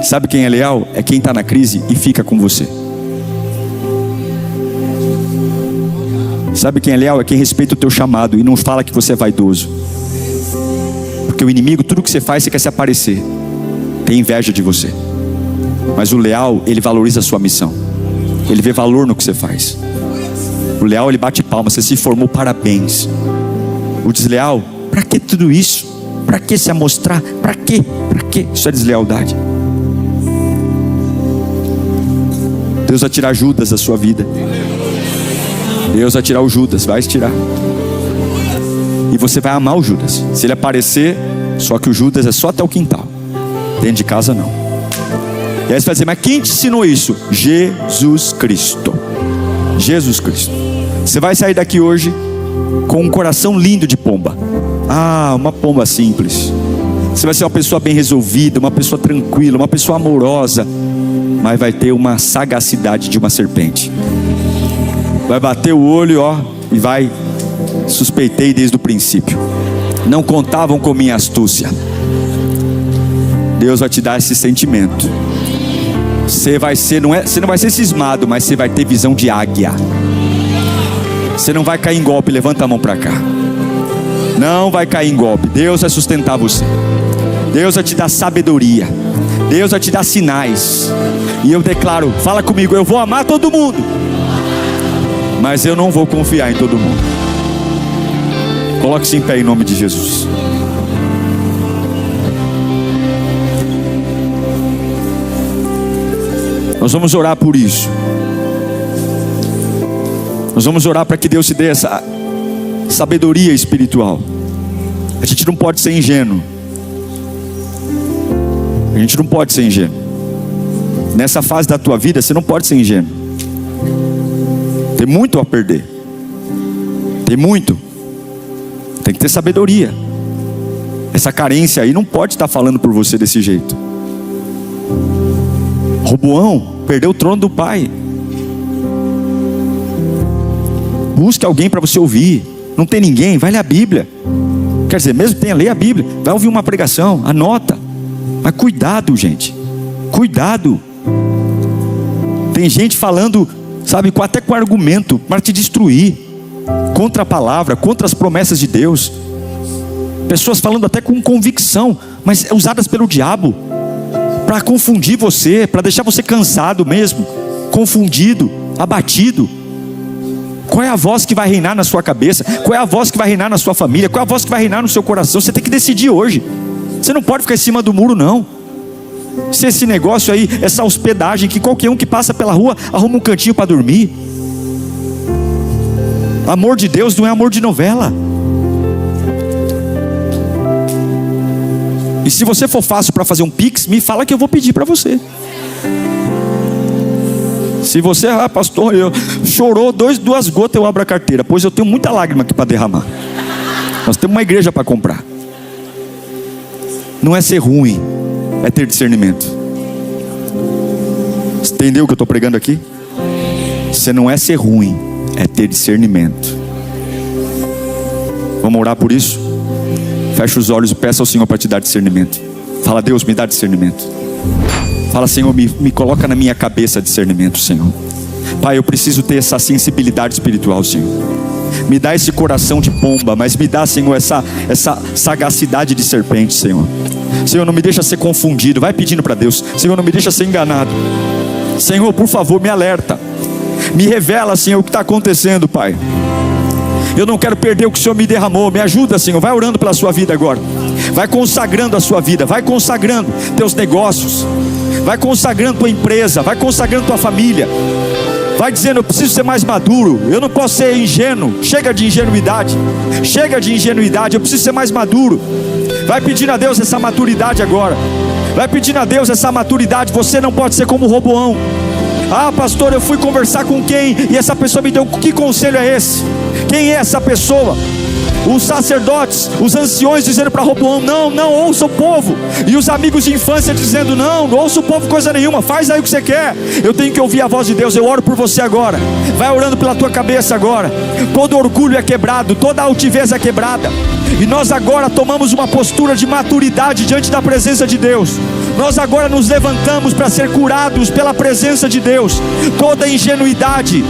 Sabe quem é leal? É quem está na crise e fica com você. Sabe quem é leal? É quem respeita o teu chamado e não fala que você é vaidoso. Porque o inimigo, tudo que você faz, você quer se aparecer. Tem inveja de você. Mas o leal, ele valoriza a sua missão. Ele vê valor no que você faz. O leal, ele bate palma, você se formou, parabéns. O desleal, para que tudo isso? Para que se amostrar? Para quê? Para quê? Isso é deslealdade. Deus vai tirar Judas da sua vida. Deus vai tirar o Judas, vai tirar. E você vai amar o Judas. Se ele aparecer, só que o Judas é só até o quintal. Dentro de casa não. E aí você vai dizer, mas quem te ensinou isso? Jesus Cristo. Jesus Cristo. Você vai sair daqui hoje com um coração lindo de pomba. Uma pomba simples. Você vai ser uma pessoa bem resolvida, uma pessoa tranquila, uma pessoa amorosa. Mas vai ter uma sagacidade de uma serpente. Vai bater o olho, e vai. Suspeitei desde o princípio. Não contavam com minha astúcia. Deus vai te dar esse sentimento. Você não vai ser cismado, mas você vai ter visão de águia. Você não vai cair em golpe. Levanta a mão para cá. Não vai cair em golpe. Deus vai sustentar você. Deus vai te dar sabedoria. Deus vai te dar sinais. E eu declaro, fala comigo, eu vou amar todo mundo, mas eu não vou confiar em todo mundo. Coloque-se em pé em nome de Jesus. Nós vamos orar por isso. Nós vamos orar para que Deus te dê essa sabedoria espiritual. A gente não pode ser ingênuo. A gente não pode ser ingênuo. Nessa fase da tua vida, você não pode ser ingênuo. Tem muito a perder. Tem muito. Tem que ter sabedoria. Essa carência aí não pode estar falando por você desse jeito. Roboão perdeu o trono do pai. Busque alguém para você ouvir. Não tem ninguém, vai ler a Bíblia. Quer dizer, mesmo que tenha, lê a Bíblia. Vai ouvir uma pregação, anota. Mas cuidado, gente. Cuidado. Tem gente falando, sabe, até com argumento para te destruir, contra a palavra, contra as promessas de Deus. Pessoas falando até com convicção, mas usadas pelo diabo para confundir você, para deixar você cansado mesmo, confundido, abatido. Qual é a voz que vai reinar na sua cabeça? Qual é a voz que vai reinar na sua família? Qual é a voz que vai reinar no seu coração? Você tem que decidir hoje. Você não pode ficar em cima do muro, não. Se esse negócio aí, essa hospedagem que qualquer um que passa pela rua arruma um cantinho para dormir. Amor de Deus não é amor de novela. E se você for fácil para fazer um pix, me fala que eu vou pedir para você. Se você, pastor, chorou duas gotas, eu abro a carteira, pois eu tenho muita lágrima aqui para derramar. Nós temos uma igreja para comprar. Não é ser ruim, é ter discernimento. Você entendeu o que eu estou pregando aqui? Você não é ser ruim, é ter discernimento. Vamos orar por isso? Fecha os olhos e peça ao Senhor para te dar discernimento. Fala: Deus, me dá discernimento. Fala: Senhor, me coloca na minha cabeça discernimento, Senhor. Pai, eu preciso ter essa sensibilidade espiritual, Senhor. Me dá esse coração de pomba, mas me dá, Senhor, essa sagacidade de serpente, Senhor. Senhor, não me deixa ser confundido. Vai pedindo para Deus. Senhor, não me deixa ser enganado. Senhor, por favor, me alerta. Me revela, Senhor, o que está acontecendo, Pai. Eu não quero perder o que o Senhor me derramou. Me ajuda, Senhor. Vai orando pela sua vida agora. Vai consagrando a sua vida. Vai consagrando teus negócios. Vai consagrando tua empresa. Vai consagrando tua família. Vai dizendo: eu preciso ser mais maduro. Eu não posso ser ingênuo. Chega de ingenuidade. Chega de ingenuidade. Eu preciso ser mais maduro. Vai pedindo a Deus essa maturidade agora. Vai pedindo a Deus essa maturidade. Você não pode ser como Roboão. Ah, pastor, eu fui conversar com quem? E essa pessoa me deu, que conselho é esse? Quem é essa pessoa? Os sacerdotes, os anciões dizendo para Roboão: não ouça o povo. E os amigos de infância dizendo: não ouça o povo coisa nenhuma, faz aí o que você quer. Eu tenho que ouvir a voz de Deus. Eu oro por você agora. Vai orando pela tua cabeça agora. Todo orgulho é quebrado, toda altivez é quebrada. E nós agora tomamos uma postura de maturidade diante da presença de Deus. Nós agora nos levantamos para ser curados pela presença de Deus. Toda ingenuidade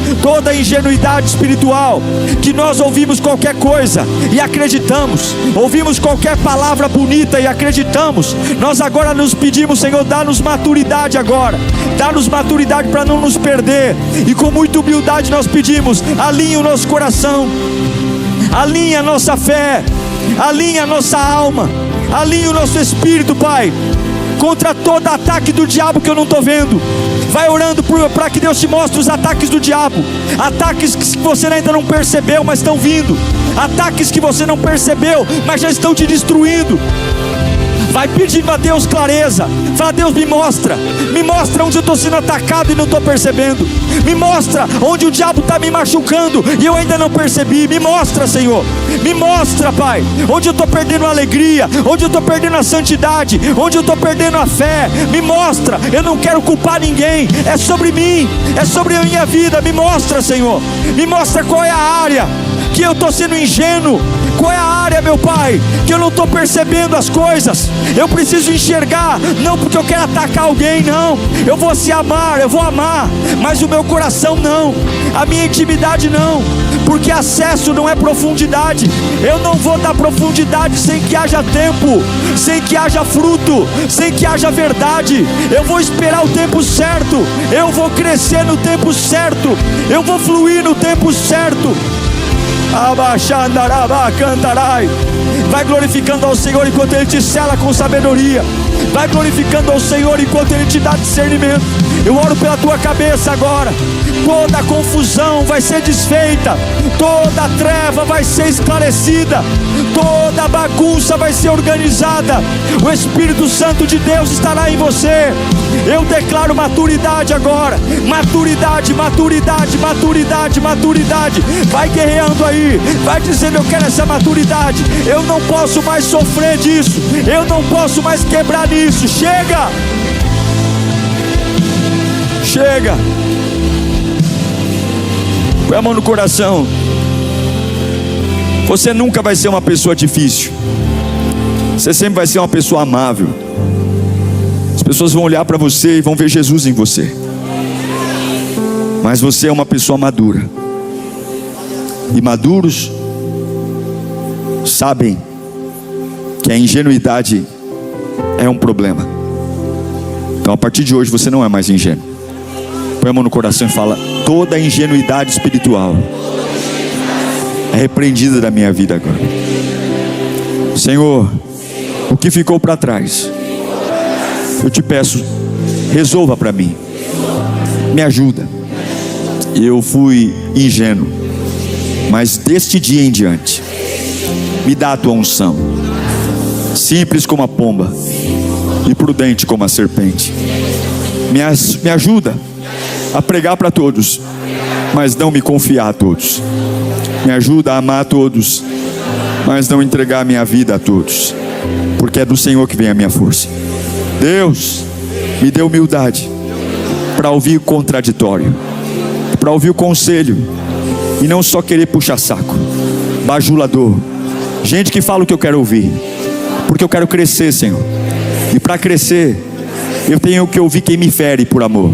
espiritual, que nós ouvimos qualquer coisa e acreditamos, ouvimos qualquer palavra bonita e acreditamos. Nós agora nos pedimos: Senhor, dá-nos maturidade agora. Dá-nos maturidade para não nos perder. E com muita humildade nós pedimos: alinha o nosso coração, alinha a nossa fé, alinha a nossa alma, alinha o nosso espírito, Pai, contra todo ataque do diabo que eu não estou vendo. Vai orando para que Deus te mostre os ataques do diabo. Ataques que você ainda não percebeu, mas estão vindo. Ataques que você não percebeu, mas já estão te destruindo. Vai pedindo a Deus clareza. Fala: Deus, me mostra onde eu estou sendo atacado e não estou percebendo. Me mostra onde o diabo está me machucando e eu ainda não percebi. Me mostra, Senhor. Me mostra, Pai, onde eu estou perdendo a alegria, onde eu estou perdendo a santidade, onde eu estou perdendo a fé. Me mostra. Eu não quero culpar ninguém. É sobre mim, é sobre a minha vida. Me mostra, Senhor. Me mostra qual é a área que eu estou sendo ingênuo. Qual é a área, meu Pai, que eu não estou percebendo as coisas? Eu preciso enxergar, não porque eu quero atacar alguém, não. Eu vou se amar, eu vou amar, mas o meu coração não, a minha intimidade não, porque acesso não é profundidade. Eu não vou dar profundidade sem que haja tempo, sem que haja fruto, sem que haja verdade. Eu vou esperar o tempo certo, eu vou crescer no tempo certo, eu vou fluir no tempo certo. Vai glorificando ao Senhor enquanto Ele te sela com sabedoria. Vai glorificando ao Senhor enquanto Ele te dá discernimento. Eu oro pela tua cabeça agora. Toda confusão vai ser desfeita, toda treva vai ser esclarecida, toda bagunça vai ser organizada. O Espírito Santo de Deus estará em você. Eu declaro maturidade agora. Maturidade, maturidade, maturidade, maturidade. Vai guerreando aí, vai dizendo: eu quero essa maturidade. Eu não posso mais sofrer disso, eu não posso mais quebrar nisso. Chega! Chega! Põe a mão no coração. Você nunca vai ser uma pessoa difícil. Você sempre vai ser uma pessoa amável. As pessoas vão olhar para você e vão ver Jesus em você. Mas você é uma pessoa madura. E maduros sabem que a ingenuidade é um problema. Então a partir de hoje você não é mais ingênuo. Põe a mão no coração e fala: toda a ingenuidade espiritual é repreendida da minha vida agora. Senhor, o que ficou para trás, eu te peço, resolva para mim. Me ajuda. Eu fui ingênuo, mas deste dia em diante, me dá a tua unção. Simples como a pomba e prudente como a serpente. Me ajuda a pregar para todos, mas não me confiar a todos. Me ajuda a amar a todos, mas não entregar a minha vida a todos, porque é do Senhor que vem a minha força. Deus, me dê humildade para ouvir o contraditório, para ouvir o conselho, e não só querer puxar saco, bajulador, gente que fala o que eu quero ouvir, porque eu quero crescer, Senhor. E para crescer, eu tenho que ouvir quem me fere por amor.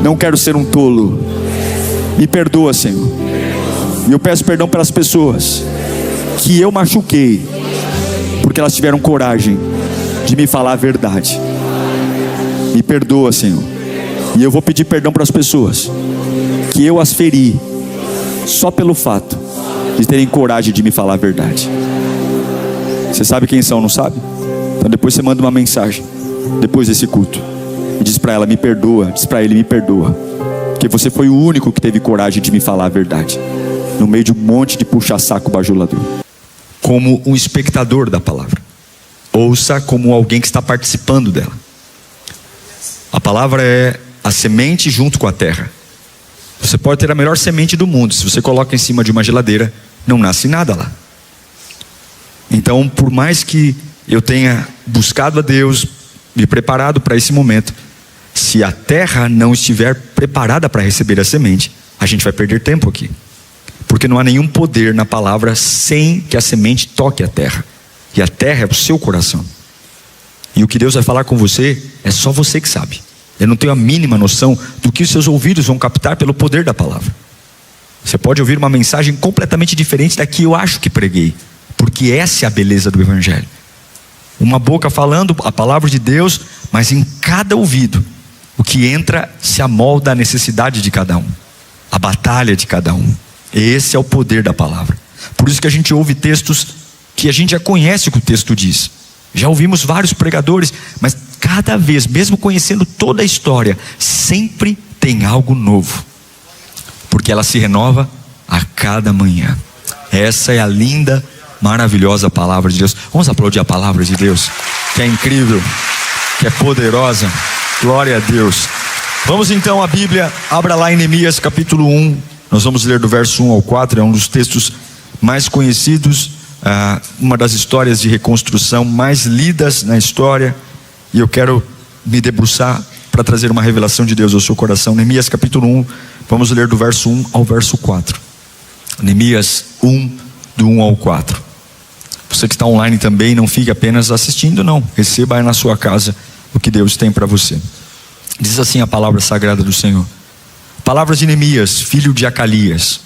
Não quero ser um tolo. Me perdoa, Senhor. E eu peço perdão pelas pessoas que eu machuquei, porque elas tiveram coragem de me falar a verdade. Me perdoa, Senhor. E eu vou pedir perdão para as pessoas que eu as feri só pelo fato de terem coragem de me falar a verdade. Você sabe quem são, não sabe? Então depois você manda uma mensagem depois desse culto e diz para ela: me perdoa. Diz para ele: me perdoa, porque você foi o único que teve coragem de me falar a verdade, no meio de um monte de puxa-saco bajulador. Como um espectador da palavra, ouça como alguém que está participando dela. A palavra é a semente junto com a terra. Você pode ter a melhor semente do mundo, se você coloca em cima de uma geladeira, não nasce nada lá. Então, por mais que eu tenha buscado a Deus, me preparado para esse momento, se a terra não estiver preparada para receber a semente, a gente vai perder tempo aqui. Porque não há nenhum poder na palavra sem que a semente toque a terra. E a terra é o seu coração. E o que Deus vai falar com você, é só você que sabe. Eu não tenho a mínima noção do que os seus ouvidos vão captar pelo poder da palavra. Você pode ouvir uma mensagem completamente diferente da que eu acho que preguei, porque essa é a beleza do Evangelho. Uma boca falando a palavra de Deus, mas em cada ouvido, o que entra se amolda à necessidade de cada um, a batalha de cada um. Esse é o poder da palavra. Por isso que a gente ouve textos que a gente já conhece o que o texto diz. Já ouvimos vários pregadores, mas cada vez, mesmo conhecendo toda a história, sempre tem algo novo, porque ela se renova a cada manhã. Essa é a linda, maravilhosa palavra de Deus. Vamos aplaudir a palavra de Deus, que é incrível, que é poderosa. Glória a Deus. Vamos então à Bíblia. Abra lá em Neemias capítulo 1. Nós vamos ler do verso 1 ao 4. É um dos textos mais conhecidos, uma das histórias de reconstrução mais lidas na história. E eu quero me debruçar para trazer uma revelação de Deus ao seu coração. Neemias capítulo 1. Vamos ler do verso 1 ao verso 4. Neemias 1, do 1 ao 4. Você que está online também, não fique apenas assistindo, não. Receba aí na sua casa o que Deus tem para você. Diz assim a palavra sagrada do Senhor. Palavras de Neemias, filho de Acalias.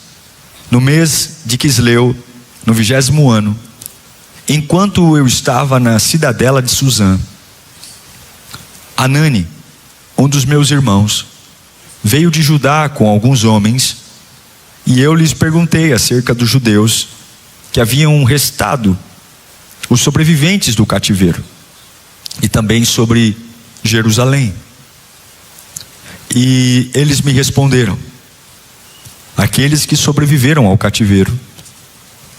No mês de Quisleu, no 20º ano, enquanto eu estava na cidadela de Suzã, Anani, um dos meus irmãos, veio de Judá com alguns homens, e eu lhes perguntei acerca dos judeus que haviam restado, os sobreviventes do cativeiro, e também sobre Jerusalém. E eles me responderam: aqueles que sobreviveram ao cativeiro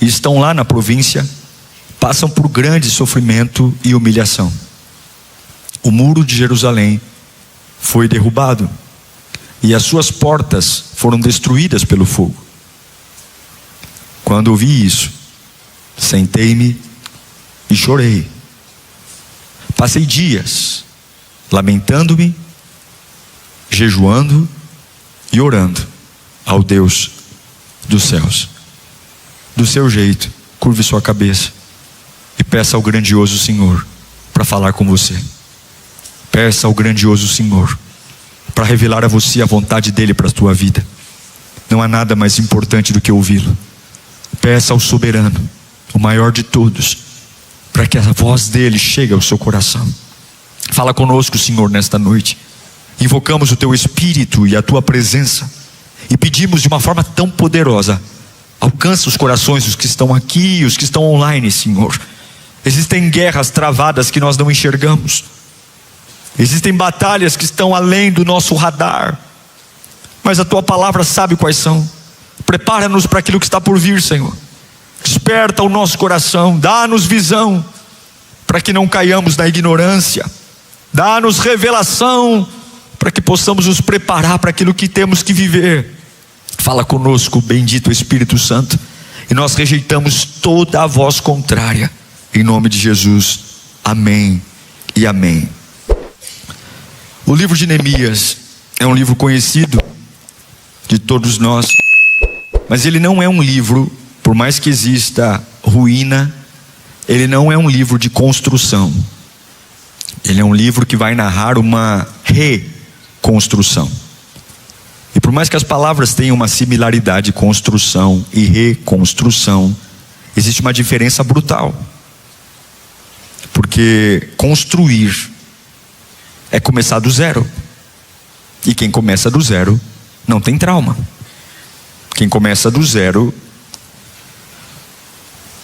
e estão lá na província passam por grande sofrimento e humilhação. O muro de Jerusalém foi derrubado e as suas portas foram destruídas pelo fogo. Quando ouvi isso, sentei-me e chorei. Passei dias lamentando-me, jejuando e orando ao Deus dos céus. Do seu jeito, curve sua cabeça e peça ao grandioso Senhor para falar com você. Peça ao grandioso Senhor para revelar a você a vontade dele para a tua vida. Não há nada mais importante do que ouvi-lo. Peça ao soberano, o maior de todos, para que a voz dele chegue ao seu coração. Fala conosco, Senhor, nesta noite. Invocamos o teu Espírito e a tua presença e pedimos de uma forma tão poderosa: alcança os corações dos que estão aqui e os que estão online, Senhor. Existem guerras travadas que nós não enxergamos. Existem batalhas que estão além do nosso radar, mas a tua palavra sabe quais são. Prepara-nos para aquilo que está por vir, Senhor. Desperta o nosso coração, dá-nos visão para que não caiamos na ignorância. Dá-nos revelação para que possamos nos preparar para aquilo que temos que viver. Fala conosco, bendito Espírito Santo, e nós rejeitamos toda a voz contrária, em nome de Jesus. Amém e amém. O livro de Neemias é um livro conhecido de todos nós, mas ele não é um livro, por mais que exista ruína, ele não é um livro de construção. Ele é um livro que vai narrar uma reconstrução. E por mais que as palavras tenham uma similaridade, construção e reconstrução, existe uma diferença brutal. Porque construir é começar do zero. E quem começa do zero não tem trauma. Quem começa do zero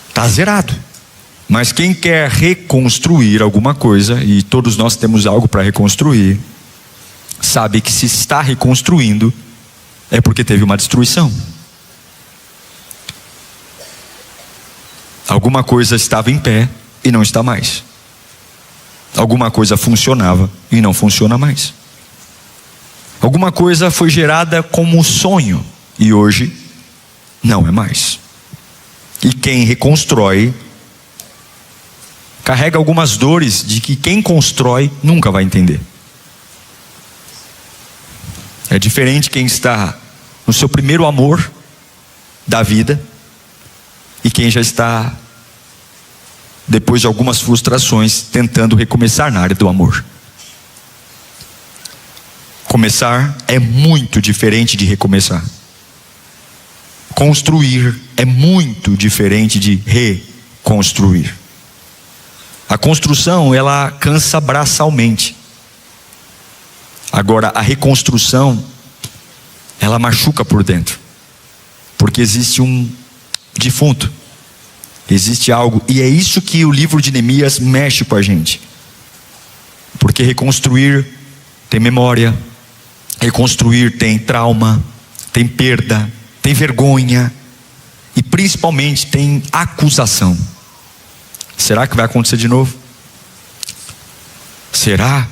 está zerado. Mas quem quer reconstruir alguma coisa, e todos nós temos algo para reconstruir, sabe que se está reconstruindo é porque teve uma destruição. Alguma coisa estava em pé e não está mais. Alguma coisa funcionava e não funciona mais. Alguma coisa foi gerada como sonho e hoje não é mais. E quem reconstrói carrega algumas dores de que quem constrói nunca vai entender. É diferente quem está no seu primeiro amor da vida e quem já está, depois de algumas frustrações, tentando recomeçar na área do amor. Começar é muito diferente de recomeçar. Construir é muito diferente de reconstruir. A construção, ela cansa braçalmente. Agora, a reconstrução, ela machuca por dentro. Porque existe um defunto. Existe algo. E é isso que o livro de Neemias mexe com a gente. Porque reconstruir tem memória. Reconstruir tem trauma. Tem perda. Tem vergonha. E principalmente tem acusação. Será que vai acontecer de novo? Será?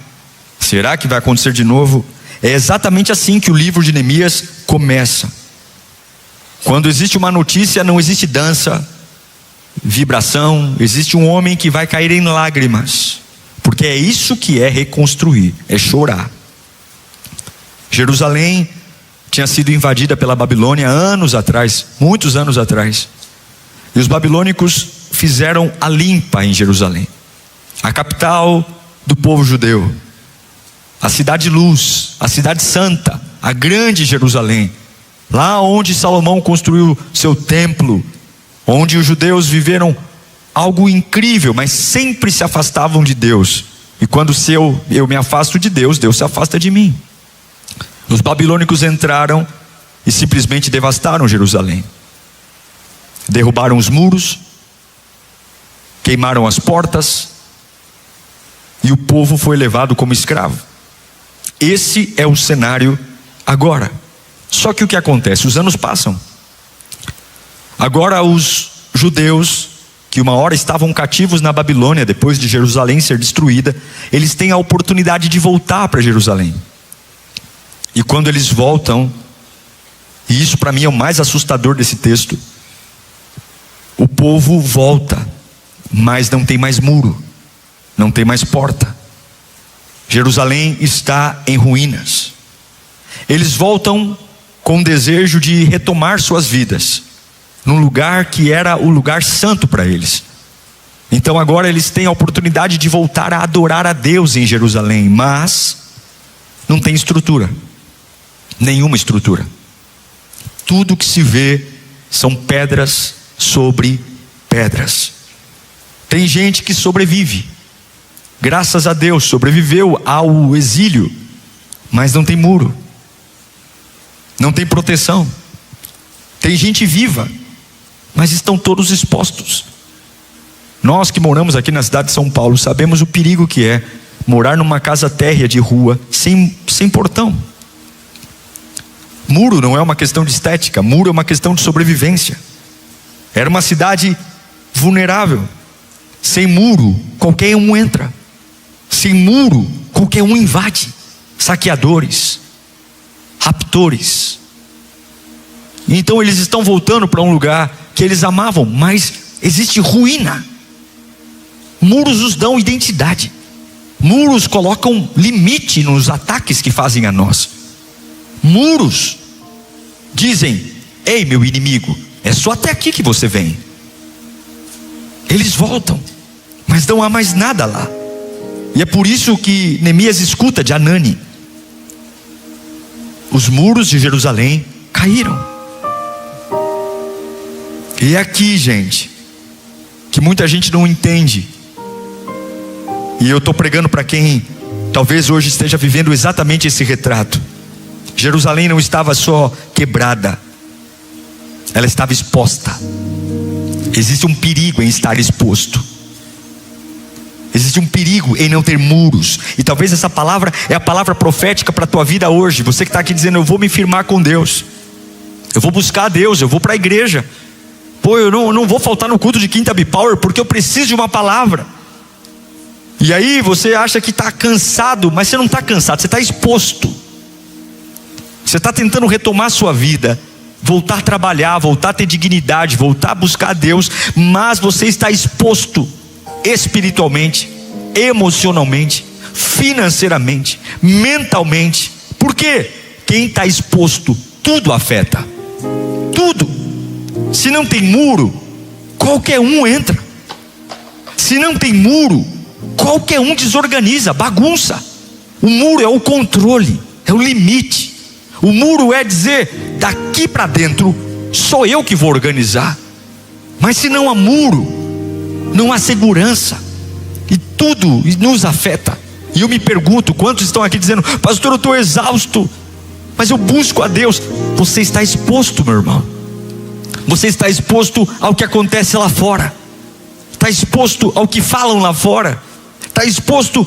Será que vai acontecer de novo? É exatamente assim que o livro de Neemias começa. Quando existe uma notícia, não existe dança, vibração. Existe um homem que vai cair em lágrimas. Porque é isso que é reconstruir, é chorar. Jerusalém tinha sido invadida pela Babilônia anos atrás, muitos anos atrás. E os babilônicos fizeram a limpa em Jerusalém, a capital do povo judeu, a cidade luz, a cidade santa, a grande Jerusalém, lá onde Salomão construiu seu templo, onde os judeus viveram algo incrível, mas sempre se afastavam de Deus. E quando eu me afasto de Deus, Deus se afasta de mim. Os babilônicos entraram e simplesmente devastaram Jerusalém. Derrubaram os muros, queimaram as portas, e o povo foi levado como escravo. Esse é o cenário agora. Só que o que acontece? Os anos passam. Agora os judeus, que uma hora estavam cativos na Babilônia, depois de Jerusalém ser destruída, eles têm a oportunidade de voltar para Jerusalém. E quando eles voltam, e isso para mim é o mais assustador desse texto, o povo volta, mas não tem mais muro, não tem mais porta. Jerusalém está em ruínas. Eles voltam com o desejo de retomar suas vidas num lugar que era o lugar santo para eles. Então agora eles têm a oportunidade de voltar a adorar a Deus em Jerusalém, mas não tem estrutura, nenhuma estrutura. Tudo que se vê são pedras sobre pedras. Tem gente que sobrevive, graças a Deus, sobreviveu ao exílio, mas não tem muro, não tem proteção. Tem gente viva, mas estão todos expostos. Nós que moramos aqui na cidade de São Paulo sabemos o perigo que é morar numa casa térrea de rua sem portão. Muro não é uma questão de estética, muro é uma questão de sobrevivência. Era uma cidade vulnerável. Sem muro, qualquer um entra. Sem muro, qualquer um invade. Saqueadores, raptores. Então eles estão voltando para um lugar que eles amavam, mas existe ruína. Muros os dão identidade. Muros colocam limite nos ataques que fazem a nós. Muros dizem: ei, meu inimigo, é só até aqui que você vem. Eles voltam, mas não há mais nada lá. E é por isso que Neemias escuta de Hanani: os muros de Jerusalém caíram. E é aqui, gente, que muita gente não entende. E eu estou pregando para quem talvez hoje esteja vivendo exatamente esse retrato. Jerusalém não estava só quebrada, ela estava exposta. Existe um perigo em estar exposto. Existe um perigo em não ter muros. E talvez essa palavra é a palavra profética para a tua vida hoje. Você que está aqui dizendo: eu vou me firmar com Deus, eu vou buscar a Deus, eu vou para a igreja. Pô, eu não vou faltar no culto de Quinta B-Power porque eu preciso de uma palavra. E aí você acha que está cansado, mas você não está cansado, você está exposto. Você está tentando retomar a sua vida, voltar a trabalhar, voltar a ter dignidade, voltar a buscar a Deus, mas você está exposto espiritualmente, emocionalmente, financeiramente, mentalmente. Por quê? Quem está exposto, tudo afeta. Tudo. Se não tem muro, qualquer um entra. Se não tem muro, qualquer um desorganiza, bagunça. O muro é o controle, é o limite. O muro é dizer: daqui para dentro sou eu que vou organizar. Mas se não há muro, não há segurança, e tudo nos afeta. E eu me pergunto, quantos estão aqui dizendo: pastor, eu estou exausto, mas eu busco a Deus. Você está exposto, meu irmão. Você está exposto ao que acontece lá fora, está exposto ao que falam lá fora, está exposto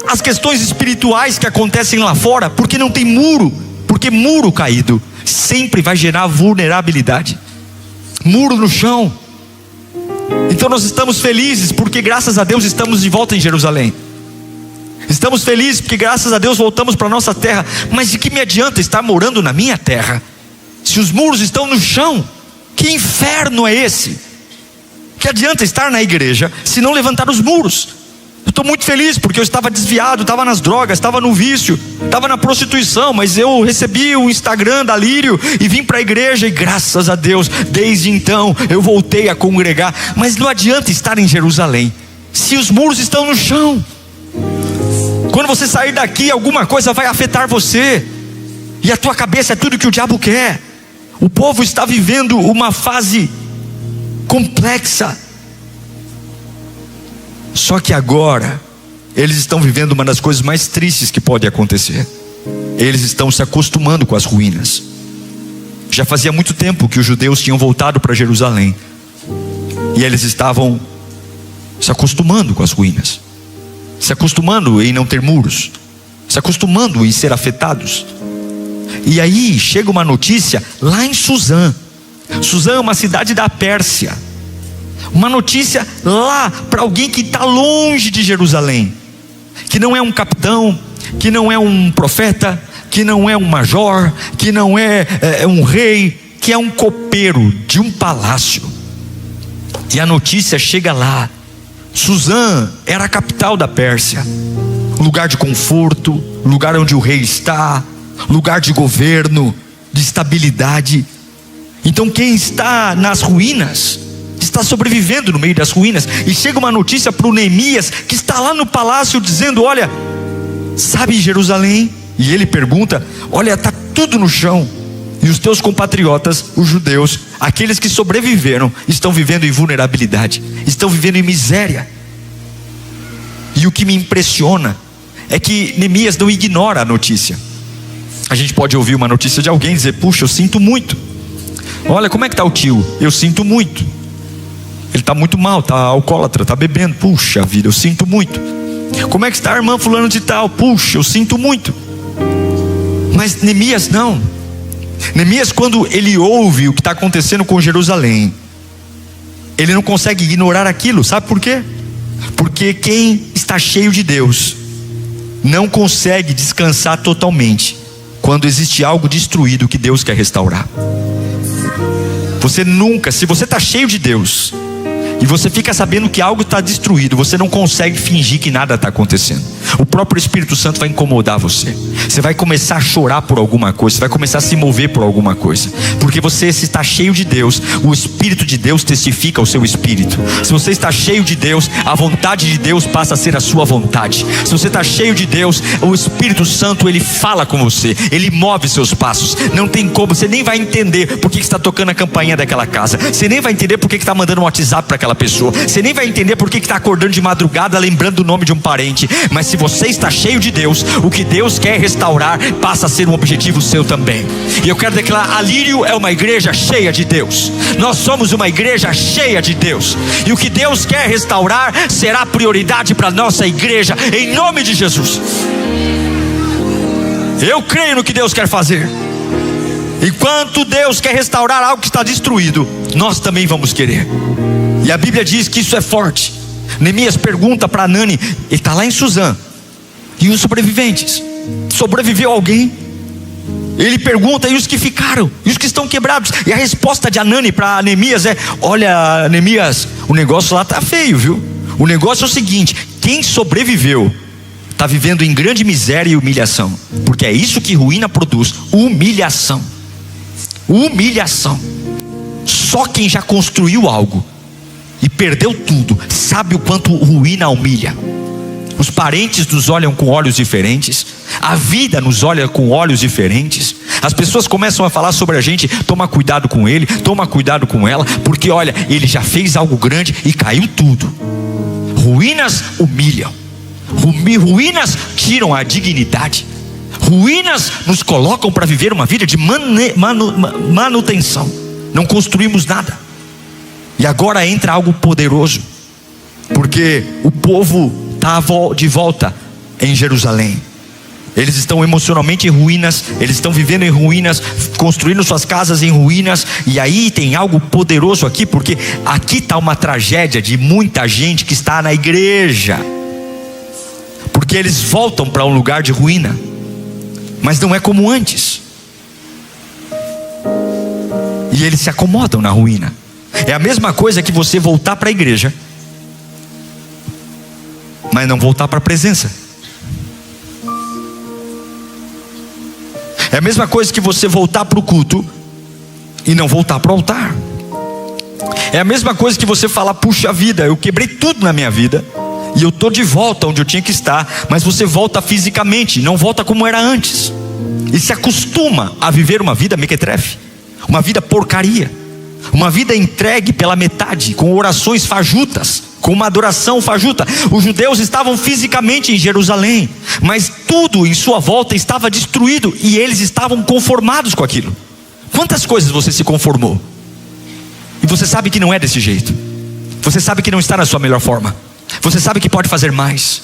às questões espirituais que acontecem lá fora, porque não tem muro. Porque muro caído sempre vai gerar vulnerabilidade. Muro no chão. Então nós estamos felizes porque graças a Deus estamos de volta em Jerusalém. Estamos felizes porque graças a Deus voltamos para a nossa terra. Mas de que me adianta estar morando na minha terra se os muros estão no chão? Que inferno é esse? Que adianta estar na igreja se não levantar os muros? Eu estou muito feliz porque eu estava desviado, estava nas drogas, estava no vício, estava na prostituição, mas eu recebi o Instagram da Lírio e vim para a igreja, e graças a Deus, desde então eu voltei a congregar. Mas não adianta estar em Jerusalém se os muros estão no chão. Quando você sair daqui, alguma coisa vai afetar você, e a tua cabeça é tudo que o diabo quer. O povo está vivendo uma fase complexa. Só que agora eles estão vivendo uma das coisas mais tristes que pode acontecer. Eles estão se acostumando com as ruínas. Já fazia muito tempo que os judeus tinham voltado para Jerusalém, e eles estavam se acostumando com as ruínas, se acostumando em não ter muros, se acostumando em ser afetados. E aí chega uma notícia lá em Suzã. Suzã é uma cidade da Pérsia. Uma notícia lá para alguém que está longe de Jerusalém, que não é um capitão, que não é um profeta, que não é um major, que não é um rei, que é um copeiro de um palácio. E a notícia chega lá. Suzã era a capital da Pérsia, lugar de conforto, lugar onde o rei está, lugar de governo, de estabilidade. Então quem está nas ruínas está sobrevivendo no meio das ruínas. E chega uma notícia para o Neemias, que está lá no palácio, dizendo: olha, sabe Jerusalém? E ele pergunta: olha, está tudo no chão, e os teus compatriotas, os judeus, aqueles que sobreviveram, estão vivendo em vulnerabilidade, estão vivendo em miséria. E o que me impressiona é que Neemias não ignora a notícia. A gente pode ouvir uma notícia de alguém e dizer: puxa, eu sinto muito. Olha, como é que está o tio? Eu sinto muito. Ele está muito mal, está alcoólatra, está bebendo. Puxa vida, eu sinto muito. Como é que está a irmã fulano de tal? Puxa, eu sinto muito. Mas Neemias não. Neemias, quando ele ouve o que está acontecendo com Jerusalém, ele não consegue ignorar aquilo. Sabe por quê? Porque quem está cheio de Deus não consegue descansar totalmente quando existe algo destruído que Deus quer restaurar. Você nunca, se você está cheio de Deus e você fica sabendo que algo está destruído, você não consegue fingir que nada está acontecendo. O próprio Espírito Santo vai incomodar você. Você vai começar a chorar por alguma coisa, você vai começar a se mover por alguma coisa, porque você, se está cheio de Deus, o Espírito de Deus testifica o seu espírito. Se você está cheio de Deus, a vontade de Deus passa a ser a sua vontade. Se você está cheio de Deus, o Espírito Santo, ele fala com você, ele move seus passos. Não tem como, você nem vai entender por que está tocando a campainha daquela casa, você nem vai entender por que está mandando um WhatsApp para aquela pessoa, você nem vai entender por que está acordando de madrugada lembrando o nome de um parente. Mas se você está cheio de Deus, o que Deus quer restaurar passa a ser um objetivo seu também. E eu quero declarar: a Lírio é uma igreja cheia de Deus. Nós somos uma igreja cheia de Deus, e o que Deus quer restaurar será prioridade para a nossa igreja, em nome de Jesus. Eu creio no que Deus quer fazer. Enquanto Deus quer restaurar algo que está destruído, nós também vamos querer. E a Bíblia diz que isso é forte. Neemias pergunta para Anani, ele está lá em Suzã, e os sobreviventes? Sobreviveu alguém? Ele pergunta: e os que ficaram? E os que estão quebrados? E a resposta de Anani para Neemias é: olha, Neemias, o negócio lá está feio, viu? O negócio é o seguinte: quem sobreviveu está vivendo em grande miséria e humilhação, porque é isso que ruína produz, humilhação. Humilhação. Só quem já construiu algo e perdeu tudo sabe o quanto ruína humilha. Os parentes nos olham com olhos diferentes, a vida nos olha com olhos diferentes. As pessoas começam a falar sobre a gente: toma cuidado com ele, toma cuidado com ela, porque olha, ele já fez algo grande e caiu tudo. Ruínas humilham, ruínas tiram a dignidade, ruínas nos colocam para viver uma vida de manutenção. Não construímos nada. E agora entra algo poderoso, porque o povo está de volta em Jerusalém. Eles estão emocionalmente em ruínas, eles estão vivendo em ruínas, construindo suas casas em ruínas. E aí tem algo poderoso aqui, porque aqui está uma tragédia de muita gente que está na igreja, porque eles voltam para um lugar de ruína, mas não é como antes. E eles se acomodam na ruína. É a mesma coisa que você voltar para a igreja, mas não voltar para a presença. É a mesma coisa que você voltar para o culto e não voltar para o altar. É a mesma coisa que você falar: puxa vida, eu quebrei tudo na minha vida e eu estou de volta onde eu tinha que estar. Mas você volta fisicamente, não volta como era antes, e se acostuma a viver uma vida mequetrefe, uma vida porcaria, uma vida entregue pela metade, com orações fajutas, com uma adoração fajuta. Os judeus estavam fisicamente em Jerusalém, mas tudo em sua volta estava destruído, e eles estavam conformados com aquilo. Quantas coisas você se conformou? E você sabe que não é desse jeito. Você sabe que não está na sua melhor forma. Você sabe que pode fazer mais.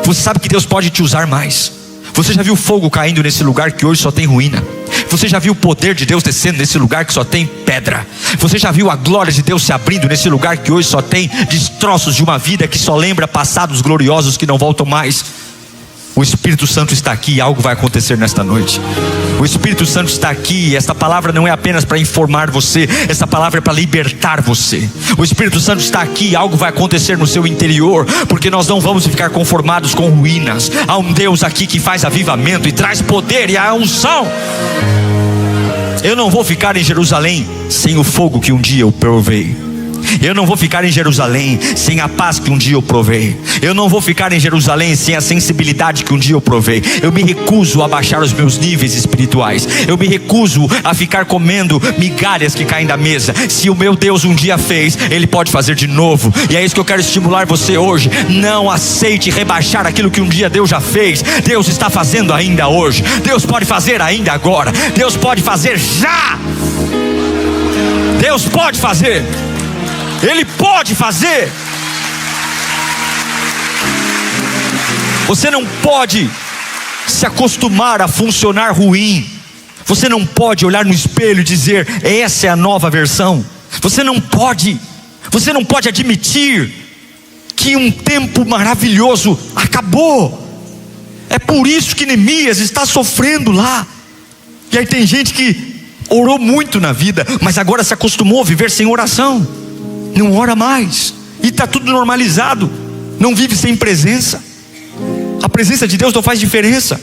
Você sabe que Deus pode te usar mais. Você já viu fogo caindo nesse lugar que hoje só tem ruína? Você já viu o poder de Deus descendo nesse lugar que só tem pedra? Você já viu a glória de Deus se abrindo nesse lugar que hoje só tem destroços de uma vida que só lembra passados gloriosos que não voltam mais? O Espírito Santo está aqui e algo vai acontecer nesta noite. O Espírito Santo está aqui e esta palavra não é apenas para informar você, essa palavra é para libertar você. O Espírito Santo está aqui e algo vai acontecer no seu interior, porque nós não vamos ficar conformados com ruínas. Há um Deus aqui que faz avivamento e traz poder e a unção. Eu não vou ficar em Jerusalém sem o fogo que um dia eu provei. Eu não vou ficar em Jerusalém sem a paz que um dia eu provei. Eu não vou ficar em Jerusalém sem a sensibilidade que um dia eu provei. Eu me recuso a baixar os meus níveis espirituais. Eu me recuso a ficar comendo migalhas que caem da mesa. Se o meu Deus um dia fez, Ele pode fazer de novo. E é isso que eu quero estimular você hoje. Não aceite rebaixar aquilo que um dia Deus já fez. Deus está fazendo ainda hoje. Deus pode fazer ainda agora. Deus pode fazer já. Deus pode fazer. Ele pode fazer. Você não pode se acostumar a funcionar ruim. Você não pode olhar no espelho e dizer: essa é a nova versão. Você não pode admitir que um tempo maravilhoso acabou. É por isso que Neemias está sofrendo lá. E aí tem gente que orou muito na vida, mas agora se acostumou a viver sem oração. Não ora mais, e está tudo normalizado, não vive sem presença. A presença de Deus não faz diferença.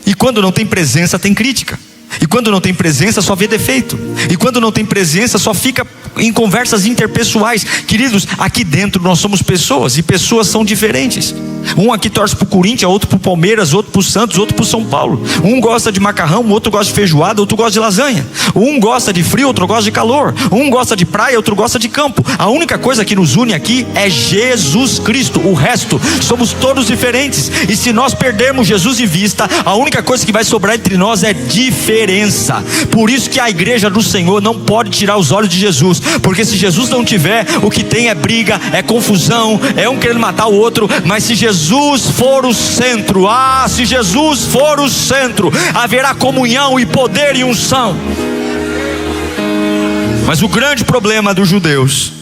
E quando não tem presença tem crítica. E quando não tem presença só vê defeito. E quando não tem presença só fica em conversas interpessoais. Queridos, aqui dentro nós somos pessoas, e pessoas são diferentes. Um aqui torce para o Corinthians, outro para o Palmeiras, outro para o Santos, outro para o São Paulo. Um gosta de macarrão, outro gosta de feijoada, outro gosta de lasanha. Um gosta de frio, outro gosta de calor. Um gosta de praia, outro gosta de campo. A única coisa que nos une aqui é Jesus Cristo. O resto, somos todos diferentes. E se nós perdermos Jesus de vista, a única coisa que vai sobrar entre nós é diferença. Por isso que a igreja do Senhor não pode tirar os olhos de Jesus. Porque se Jesus não tiver, o que tem é briga, é confusão, é um querendo matar o outro. Mas se Jesus for o centro, se Jesus for o centro, haverá comunhão e poder e unção. Mas o grande problema dos judeus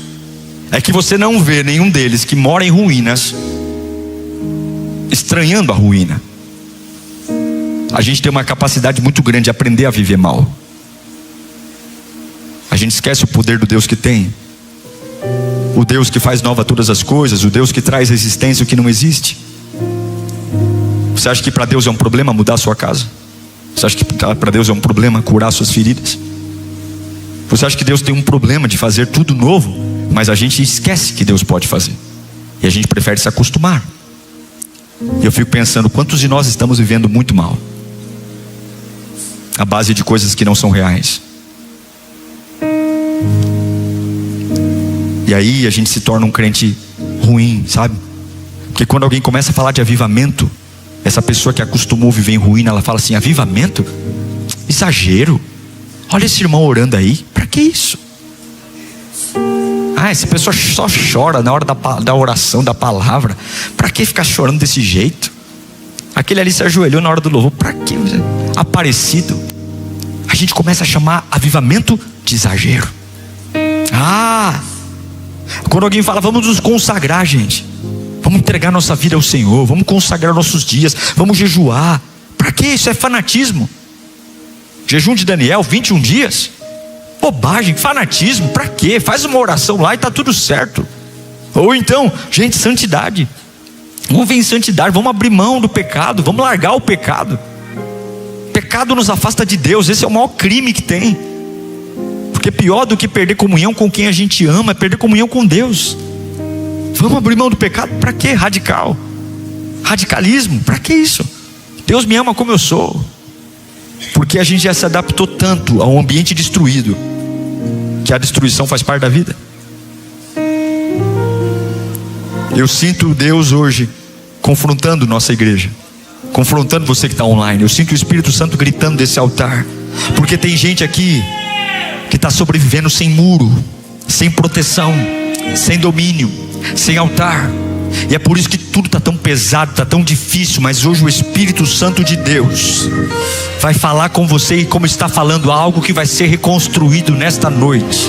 é que você não vê nenhum deles que mora em ruínas estranhando a ruína. A gente tem uma capacidade muito grande de aprender a viver mal. A gente esquece o poder do Deus que tem, o Deus que faz nova todas as coisas, o Deus que traz existência o que não existe. Você acha que para Deus é um problema mudar a sua casa? Você acha que para Deus é um problema curar suas feridas? Você acha que Deus tem um problema de fazer tudo novo? Mas a gente esquece que Deus pode fazer, e a gente prefere se acostumar. E eu fico pensando, quantos de nós estamos vivendo muito mal, à base de coisas que não são reais. E aí a gente se torna um crente ruim, sabe? Porque quando alguém começa a falar de avivamento, essa pessoa que acostumou a viver em ruína, ela fala assim: avivamento? Exagero. Olha esse irmão orando aí, para que isso? Essa pessoa só chora na hora da oração, da palavra. Para que ficar chorando desse jeito? Aquele ali se ajoelhou na hora do louvor, para que? Aparecido. A gente começa a chamar avivamento de exagero. Quando alguém fala: vamos nos consagrar, gente, vamos entregar nossa vida ao Senhor, vamos consagrar nossos dias, vamos jejuar. Para que isso? É fanatismo. Jejum de Daniel, 21 dias. Bobagem, fanatismo, para quê? Faz uma oração lá e está tudo certo. Ou então, gente, santidade. Vamos ver em santidade, vamos abrir mão do pecado, vamos largar o pecado. Pecado nos afasta de Deus, esse é o maior crime que tem. Porque pior do que perder comunhão com quem a gente ama é perder comunhão com Deus. Vamos abrir mão do pecado, para quê? Radicalismo, para que isso? Deus me ama como eu sou. Porque a gente já se adaptou tanto a um ambiente destruído, que a destruição faz parte da vida. Eu sinto Deus hoje confrontando nossa igreja, confrontando você que está online. Eu sinto o Espírito Santo gritando desse altar, porque tem gente aqui que está sobrevivendo sem muro, sem proteção, sem domínio, sem altar. E é por isso que tudo está tão pesado, está tão difícil. Mas hoje o Espírito Santo de Deus vai falar com você, e como está falando, algo que vai ser reconstruído nesta noite.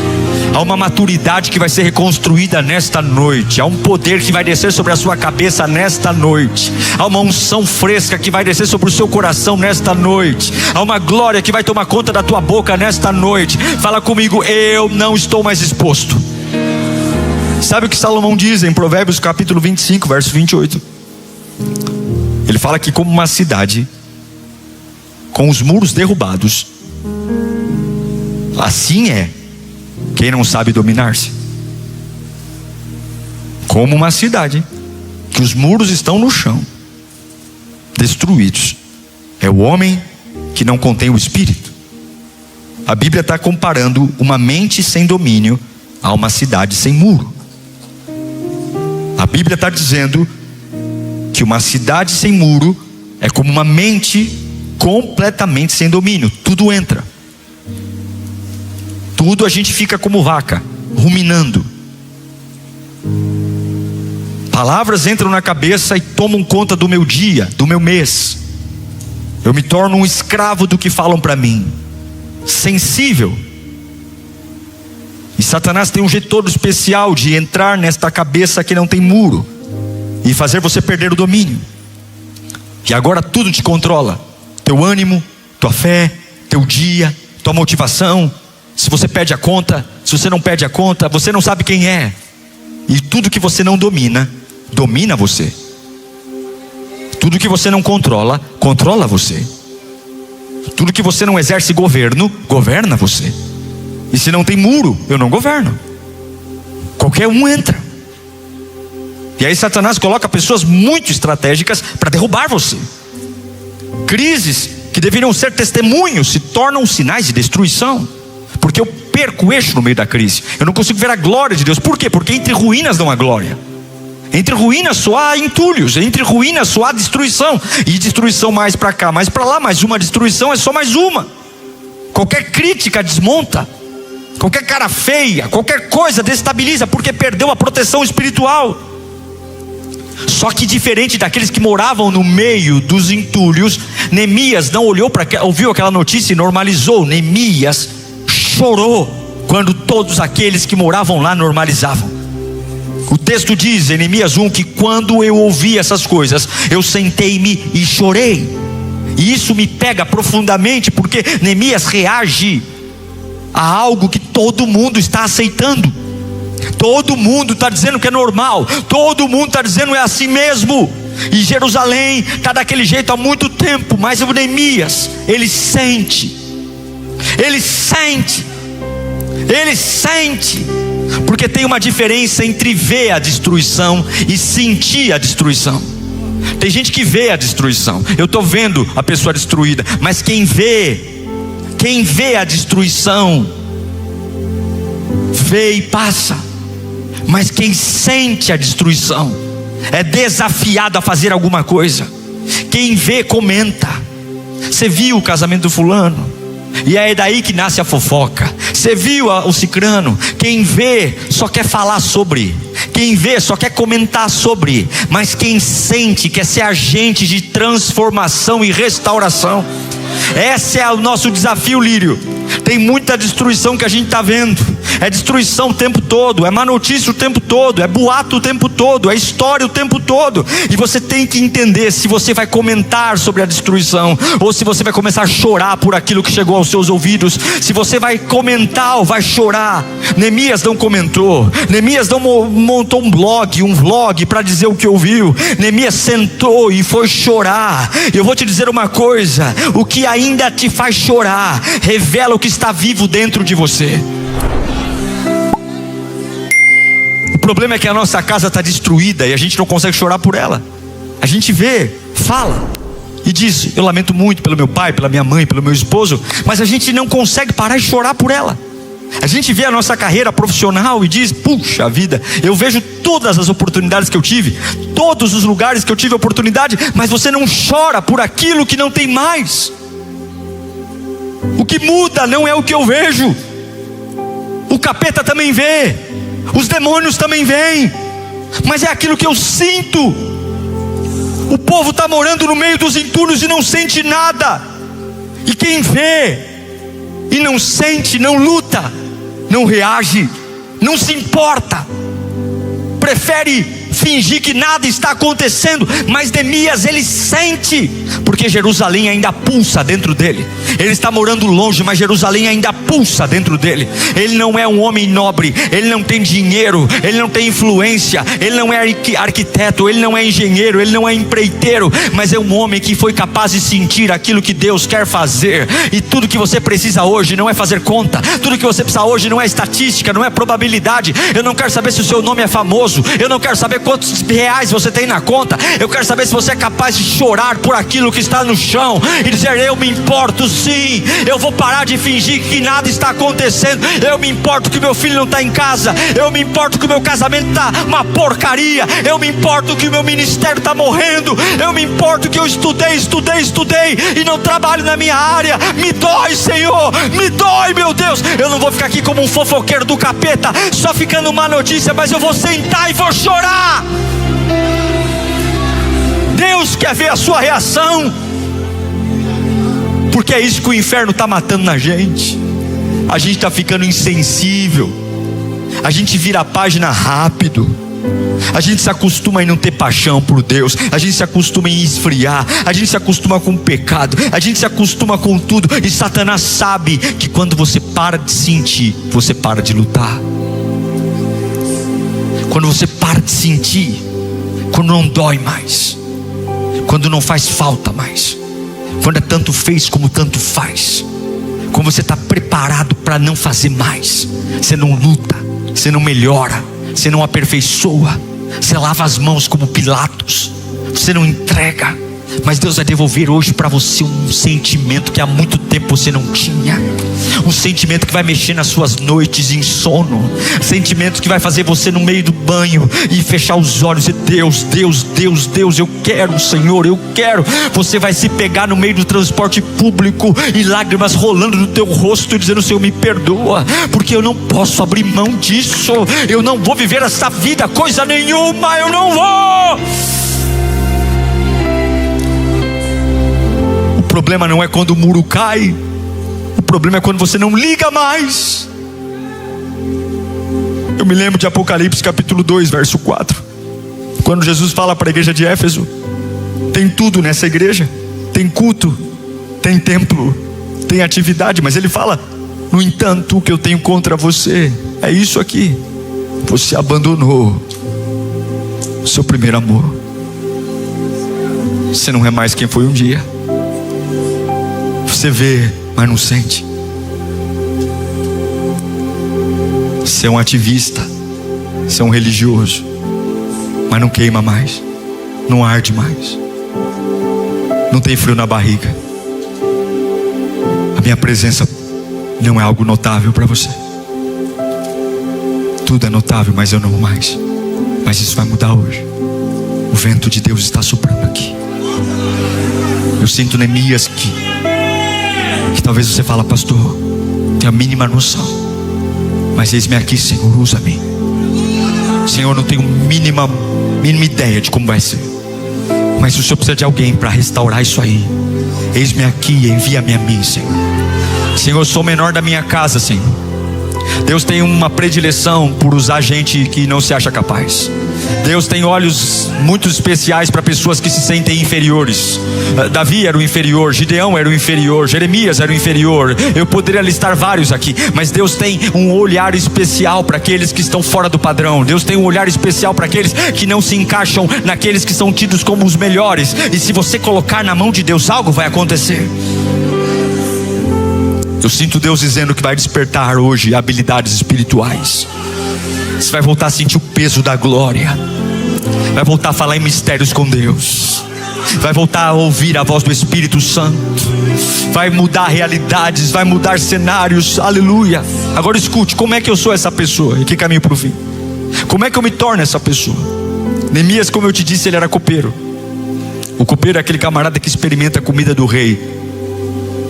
Há uma maturidade que vai ser reconstruída nesta noite. Há um poder que vai descer sobre a sua cabeça nesta noite. Há uma unção fresca que vai descer sobre o seu coração nesta noite. Há uma glória que vai tomar conta da tua boca nesta noite. Fala comigo: eu não estou mais exposto. Sabe o que Salomão diz em Provérbios capítulo 25, verso 28? Ele fala que como uma cidade com os muros derrubados, assim é quem não sabe dominar-se. Como uma cidade que os muros estão no chão, destruídos, é o homem que não contém o espírito. A Bíblia está comparando uma mente sem domínio a uma cidade sem muro. A Bíblia está dizendo que uma cidade sem muro é como uma mente completamente sem domínio. Tudo entra, tudo a gente fica como vaca, ruminando. Palavras entram na cabeça e tomam conta do meu dia, do meu mês. Eu me torno um escravo do que falam para mim, sensível. E Satanás tem um jeito todo especial de entrar nesta cabeça que não tem muro e fazer você perder o domínio. E agora tudo te controla: teu ânimo, tua fé, teu dia, tua motivação. Se você pede a conta, se você não pede a conta, você não sabe quem é. E tudo que você não domina, domina você. Tudo que você não controla, controla você. Tudo que você não exerce governo, governa você. E se não tem muro, eu não governo. Qualquer um entra. E aí Satanás coloca pessoas muito estratégicas para derrubar você. Crises que deveriam ser testemunhos se tornam sinais de destruição, porque eu perco o eixo no meio da crise. Eu não consigo ver a glória de Deus. Por quê? Porque entre ruínas não há glória. Entre ruínas só há entulhos. Entre ruínas só há destruição. E destruição mais para cá, mais para lá. Mas uma destruição é só mais uma. Qualquer crítica desmonta. Qualquer cara feia, qualquer coisa destabiliza, porque perdeu a proteção espiritual. Só que diferente daqueles que moravam no meio dos entulhos, Neemias não ouviu aquela notícia e normalizou. Neemias chorou quando todos aqueles que moravam lá normalizavam. O texto diz em Neemias 1 que quando eu ouvi essas coisas, eu sentei-me e chorei. E isso me pega profundamente, porque Neemias reage a algo que todo mundo está aceitando. Todo mundo está dizendo que é normal. Todo mundo está dizendo é assim mesmo. E Jerusalém está daquele jeito há muito tempo. Mas o Neemias, ele sente. Porque tem uma diferença entre ver a destruição e sentir a destruição. Tem gente que vê a destruição. Eu estou vendo a pessoa destruída. Mas quem vê a destruição, vê e passa. Mas quem sente a destruição é desafiado a fazer alguma coisa. Quem vê, comenta. Você viu o casamento do fulano? E é daí que nasce a fofoca. Você viu o cicrano? Quem vê só quer falar sobre. Quem vê só quer comentar sobre. Mas quem sente quer ser agente de transformação e restauração. Esse é o nosso desafio, Lírio. Tem muita destruição que a gente está vendo. É destruição o tempo todo, é má notícia o tempo todo, é boato o tempo todo, é história o tempo todo. E você tem que entender se você vai comentar sobre a destruição, ou se você vai começar a chorar por aquilo que chegou aos seus ouvidos. Se você vai comentar ou vai chorar. Neemias não comentou. Neemias não montou um vlog para dizer o que ouviu. Neemias sentou e foi chorar. Eu vou te dizer uma coisa: o que ainda te faz chorar revela o que está vivo dentro de você. O problema é que a nossa casa está destruída e a gente não consegue chorar por ela. A gente vê, fala e diz: eu lamento muito pelo meu pai, pela minha mãe, pelo meu esposo. Mas a gente não consegue parar de chorar por ela. A gente vê a nossa carreira profissional e diz: puxa vida, eu vejo todas as oportunidades que eu tive, todos os lugares que eu tive oportunidade. Mas você não chora por aquilo que não tem mais. O que muda não é o que eu vejo. O capeta também vê, os demônios também vêm. mas é aquilo que eu sinto. O povo está morando no meio dos entulhos e não sente nada. E quem vê e não sente, não luta, não reage, não se importa, prefere fingir que nada está acontecendo. Mas Neemias, ele sente, porque Jerusalém ainda pulsa dentro dele. Ele está morando longe, mas Jerusalém ainda pulsa dentro dele. Ele não é um homem nobre, ele não tem dinheiro, ele não tem influência, ele não é arquiteto, ele não é engenheiro, ele não é empreiteiro, mas é um homem que foi capaz de sentir aquilo que Deus quer fazer. E tudo que você precisa hoje não é fazer conta, tudo que você precisa hoje não é estatística, não é probabilidade. Eu não quero saber se o seu nome é famoso, eu não quero saber quantos reais você tem na conta. Eu quero saber se você é capaz de chorar por aquilo que está no chão e dizer: eu me importo sim, eu vou parar de fingir que nada está acontecendo. Eu me importo que meu filho não está em casa, eu me importo que o meu casamento está uma porcaria, eu me importo que o meu ministério está morrendo, eu me importo que eu estudei e não trabalho na minha área. Me dói, Senhor, me dói, meu Deus. Eu não vou ficar aqui como um fofoqueiro do capeta, só ficando uma notícia, mas eu vou sentar e vou chorar. Deus quer ver a sua reação, porque é isso que o inferno está matando na gente. A gente está ficando insensível, a gente vira a página rápido, a gente se acostuma em não ter paixão por Deus, a gente se acostuma em esfriar, a gente se acostuma com o pecado, a gente se acostuma com tudo. E Satanás sabe que quando você para de sentir, você para de lutar. Quando você para de sentir, quando não dói mais, quando não faz falta mais, quando é tanto fez como tanto faz, quando você está preparado para não fazer mais, você não luta, você não melhora, você não aperfeiçoa, você lava as mãos como Pilatos, você não entrega. Mas Deus vai devolver hoje para você um sentimento que há muito tempo você não tinha, um sentimento que vai mexer nas suas noites de insono, sentimento que vai fazer você no meio do banho e fechar os olhos e Deus, Deus, Deus, Deus, eu quero, Senhor, eu quero. Você vai se pegar no meio do transporte público e lágrimas rolando no teu rosto, dizendo: Senhor, me perdoa, porque eu não posso abrir mão disso, eu não vou viver essa vida, coisa nenhuma, eu não vou. O problema não é quando o muro cai, o problema é quando você não liga mais. Eu me lembro de Apocalipse capítulo 2, verso 4, quando Jesus fala para a igreja de Éfeso: tem tudo nessa igreja, tem culto, tem templo, tem atividade, mas ele fala: no entanto, o que eu tenho contra você é isso aqui, você abandonou o seu primeiro amor. Você não é mais quem foi um dia. Você vê, mas não sente. Você é um ativista, você é um religioso, mas não queima mais, não arde mais, não tem frio na barriga. A minha presença não é algo notável para você. Tudo é notável, mas eu não mais. Mas isso vai mudar hoje. O vento de Deus está soprando aqui. Eu sinto Neemias que talvez você fala: pastor, tenho a mínima noção, mas eis-me aqui, Senhor, usa-me. Senhor, não tenho mínima ideia de como vai ser, mas se o Senhor precisa de alguém para restaurar isso aí, eis-me aqui, envia-me a mim, Senhor. Senhor, eu sou o menor da minha casa, Senhor. Deus tem uma predileção por usar gente que não se acha capaz. Deus tem olhos muito especiais para pessoas que se sentem inferiores. Davi era o inferior, Gideão era o inferior, Jeremias era o inferior. Eu poderia listar vários aqui, mas Deus tem um olhar especial para aqueles que estão fora do padrão. Deus tem um olhar especial para aqueles que não se encaixam naqueles que são tidos como os melhores. E se você colocar na mão de Deus, algo vai acontecer. Eu sinto Deus dizendo que vai despertar hoje habilidades espirituais. Você vai voltar a sentir o peso da glória, vai voltar a falar em mistérios com Deus, vai voltar a ouvir a voz do Espírito Santo, vai mudar realidades, vai mudar cenários, aleluia. Agora escute, como é que eu sou essa pessoa? E que caminho para o fim? Como é que eu me torno essa pessoa? Neemias, como eu te disse, ele era copeiro. O copeiro é aquele camarada que experimenta a comida do rei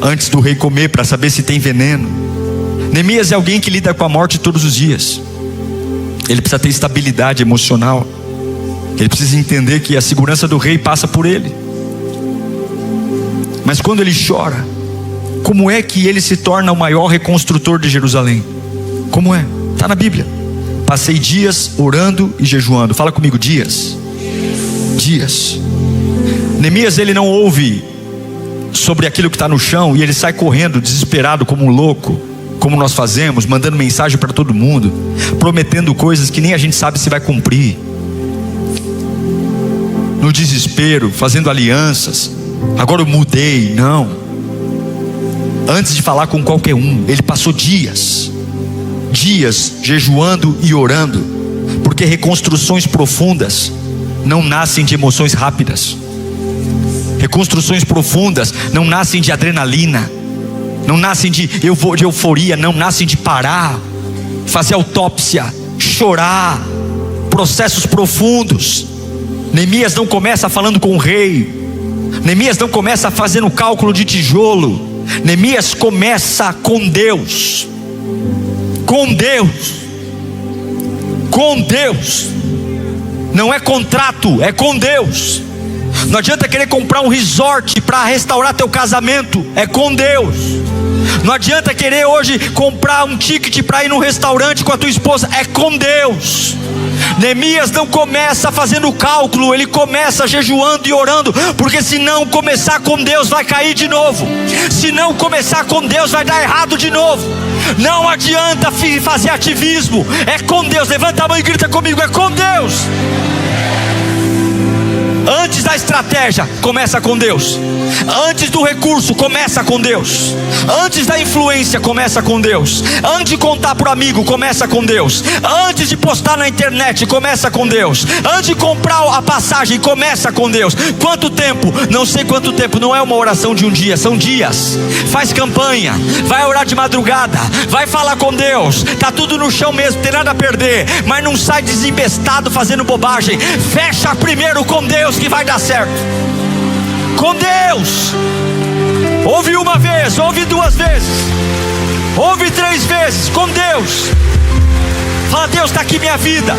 antes do rei comer, para saber se tem veneno. Neemias é alguém que lida com a morte todos os dias. Ele precisa ter estabilidade emocional. Ele precisa entender que a segurança do rei passa por ele. Mas quando ele chora, como é que ele se torna o maior reconstrutor de Jerusalém? Como é? Está na Bíblia. Passei dias orando e jejuando. Fala comigo, dias. Dias. Neemias, ele não ouve sobre aquilo que está no chão e ele sai correndo desesperado como um louco, como nós fazemos, mandando mensagem para todo mundo, prometendo coisas que nem a gente sabe se vai cumprir, no desespero, fazendo alianças. Agora eu mudei. Não. Antes de falar com qualquer um, ele passou dias jejuando e orando, porque reconstruções profundas não nascem de emoções rápidas. Reconstruções profundas não nascem de adrenalina, não nascem de euforia, não nascem de parar, fazer autópsia, chorar. Processos profundos. Neemias não começa falando com o rei, Neemias não começa fazendo cálculo de tijolo. Neemias começa com Deus. Com Deus. Com Deus. Não é contrato, é com Deus. Não adianta querer comprar um resort para restaurar teu casamento, é com Deus. Não adianta querer hoje comprar um ticket para ir num restaurante com a tua esposa, é com Deus. Neemias não começa fazendo cálculo, ele começa jejuando e orando, porque se não começar com Deus vai cair de novo. Se não começar com Deus vai dar errado de novo. Não adianta fazer ativismo, é com Deus. Levanta a mão e grita comigo, é com Deus. Antes da estratégia, começa com Deus. Antes do recurso, começa com Deus. Antes da influência, começa com Deus. Antes de contar para o amigo, começa com Deus. Antes de postar na internet, começa com Deus. Antes de comprar a passagem, começa com Deus. Quanto tempo? Não sei quanto tempo. Não é uma oração de um dia, são dias. Faz campanha, vai orar de madrugada, vai falar com Deus. Tá tudo no chão mesmo, tem nada a perder, mas não sai desembestado fazendo bobagem. Fecha primeiro com Deus, que vai dar certo. Com Deus. Ouve uma vez, ouve duas vezes, ouve 3 vezes. Com Deus. Fala, Deus, está aqui minha vida,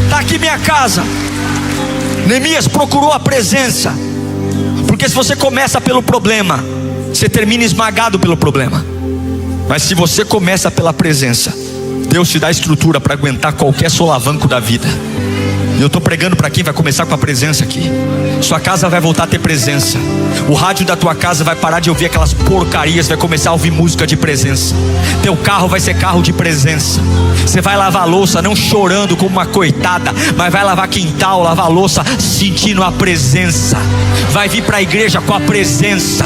está aqui minha casa. Neemias procurou a presença, porque se você começa pelo problema, você termina esmagado pelo problema. Mas se você começa pela presença, Deus te dá estrutura para aguentar qualquer solavanco da vida. E eu estou pregando para quem vai começar com a presença aqui. Sua casa vai voltar a ter presença. O rádio da tua casa vai parar de ouvir aquelas porcarias, vai começar a ouvir música de presença. Teu carro vai ser carro de presença. Você vai lavar a louça não chorando como uma coitada, mas vai lavar quintal, lavar a louça sentindo a presença. Vai vir para a igreja com a presença.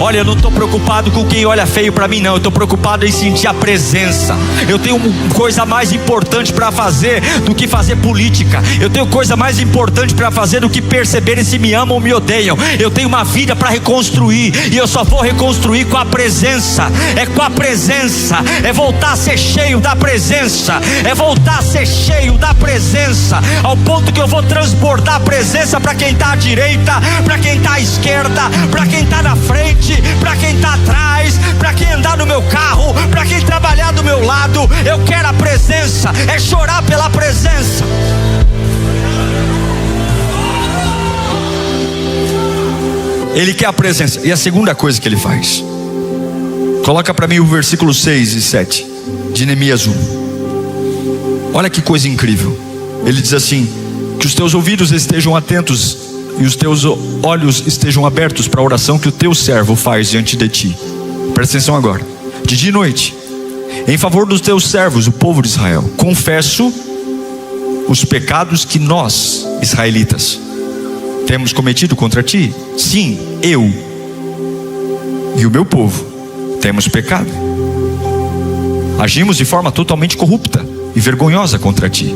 Olha, eu não estou preocupado com quem olha feio para mim, não. Eu estou preocupado em sentir a presença. Eu tenho coisa mais importante para fazer do que fazer política. Eu tenho coisa mais importante para fazer do que perceber se me amam ou me odeiam. Eu tenho uma vida para reconstruir, e eu só vou reconstruir com a presença. É com a presença. É voltar a ser cheio da presença. É voltar a ser cheio da presença, ao ponto que eu vou transbordar a presença para quem está à direita, para quem está à esquerda, para quem está na frente, para quem está atrás, para quem andar no meu carro, para quem trabalhar do meu lado. Eu quero a presença. É chorar pela presença. Ele quer a presença. E a segunda coisa que ele faz, coloca para mim o versículo 6 e 7 de Neemias 1. Olha que coisa incrível. Ele diz assim: que os teus ouvidos estejam atentos e os teus olhos estejam abertos para a oração que o teu servo faz diante de ti. Presta atenção agora. De dia e noite, em favor dos teus servos, o povo de Israel, confesso os pecados que nós, israelitas, temos cometido contra ti. Sim, eu e o meu povo temos pecado. Agimos de forma totalmente corrupta e vergonhosa contra ti.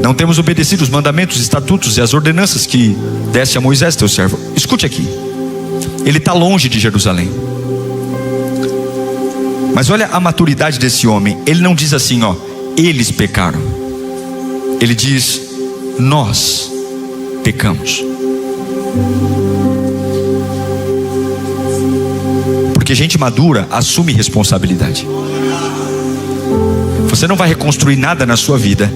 Não temos obedecido os mandamentos, estatutos e as ordenanças que deste a Moisés teu servo. Escute aqui. Ele está longe de Jerusalém, mas olha a maturidade desse homem. Ele não diz assim, ó, eles pecaram. Ele diz, nós pecamos. Porque gente madura assume responsabilidade. Você não vai reconstruir nada na sua vida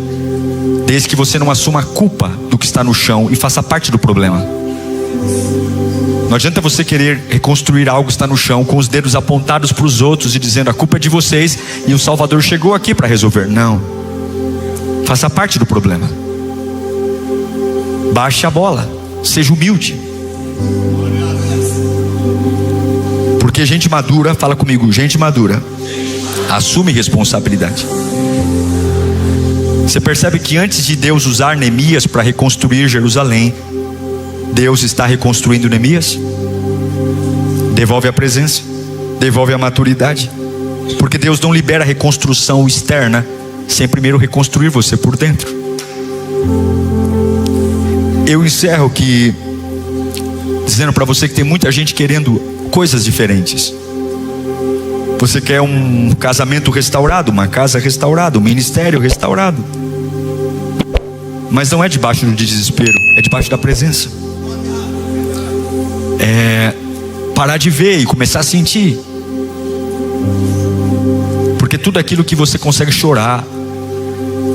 desde que você não assuma a culpa do que está no chão e faça parte do problema. Não adianta você querer reconstruir algo que está no chão com os dedos apontados para os outros e dizendo: a culpa é de vocês e o Salvador chegou aqui para resolver. Não, faça parte do problema. Baixe a bola, seja humilde. Porque gente madura, fala comigo, gente madura assume responsabilidade. Você percebe que antes de Deus usar Neemias para reconstruir Jerusalém, Deus está reconstruindo Neemias? Devolve a presença, devolve a maturidade. Porque Deus não libera reconstrução externa sem primeiro reconstruir você por dentro. Eu encerro aqui dizendo para você que tem muita gente querendo coisas diferentes. Você quer um casamento restaurado, uma casa restaurada, um ministério restaurado. Mas não é debaixo do desespero, é debaixo da presença. É parar de ver e começar a sentir. Porque tudo aquilo que você consegue chorar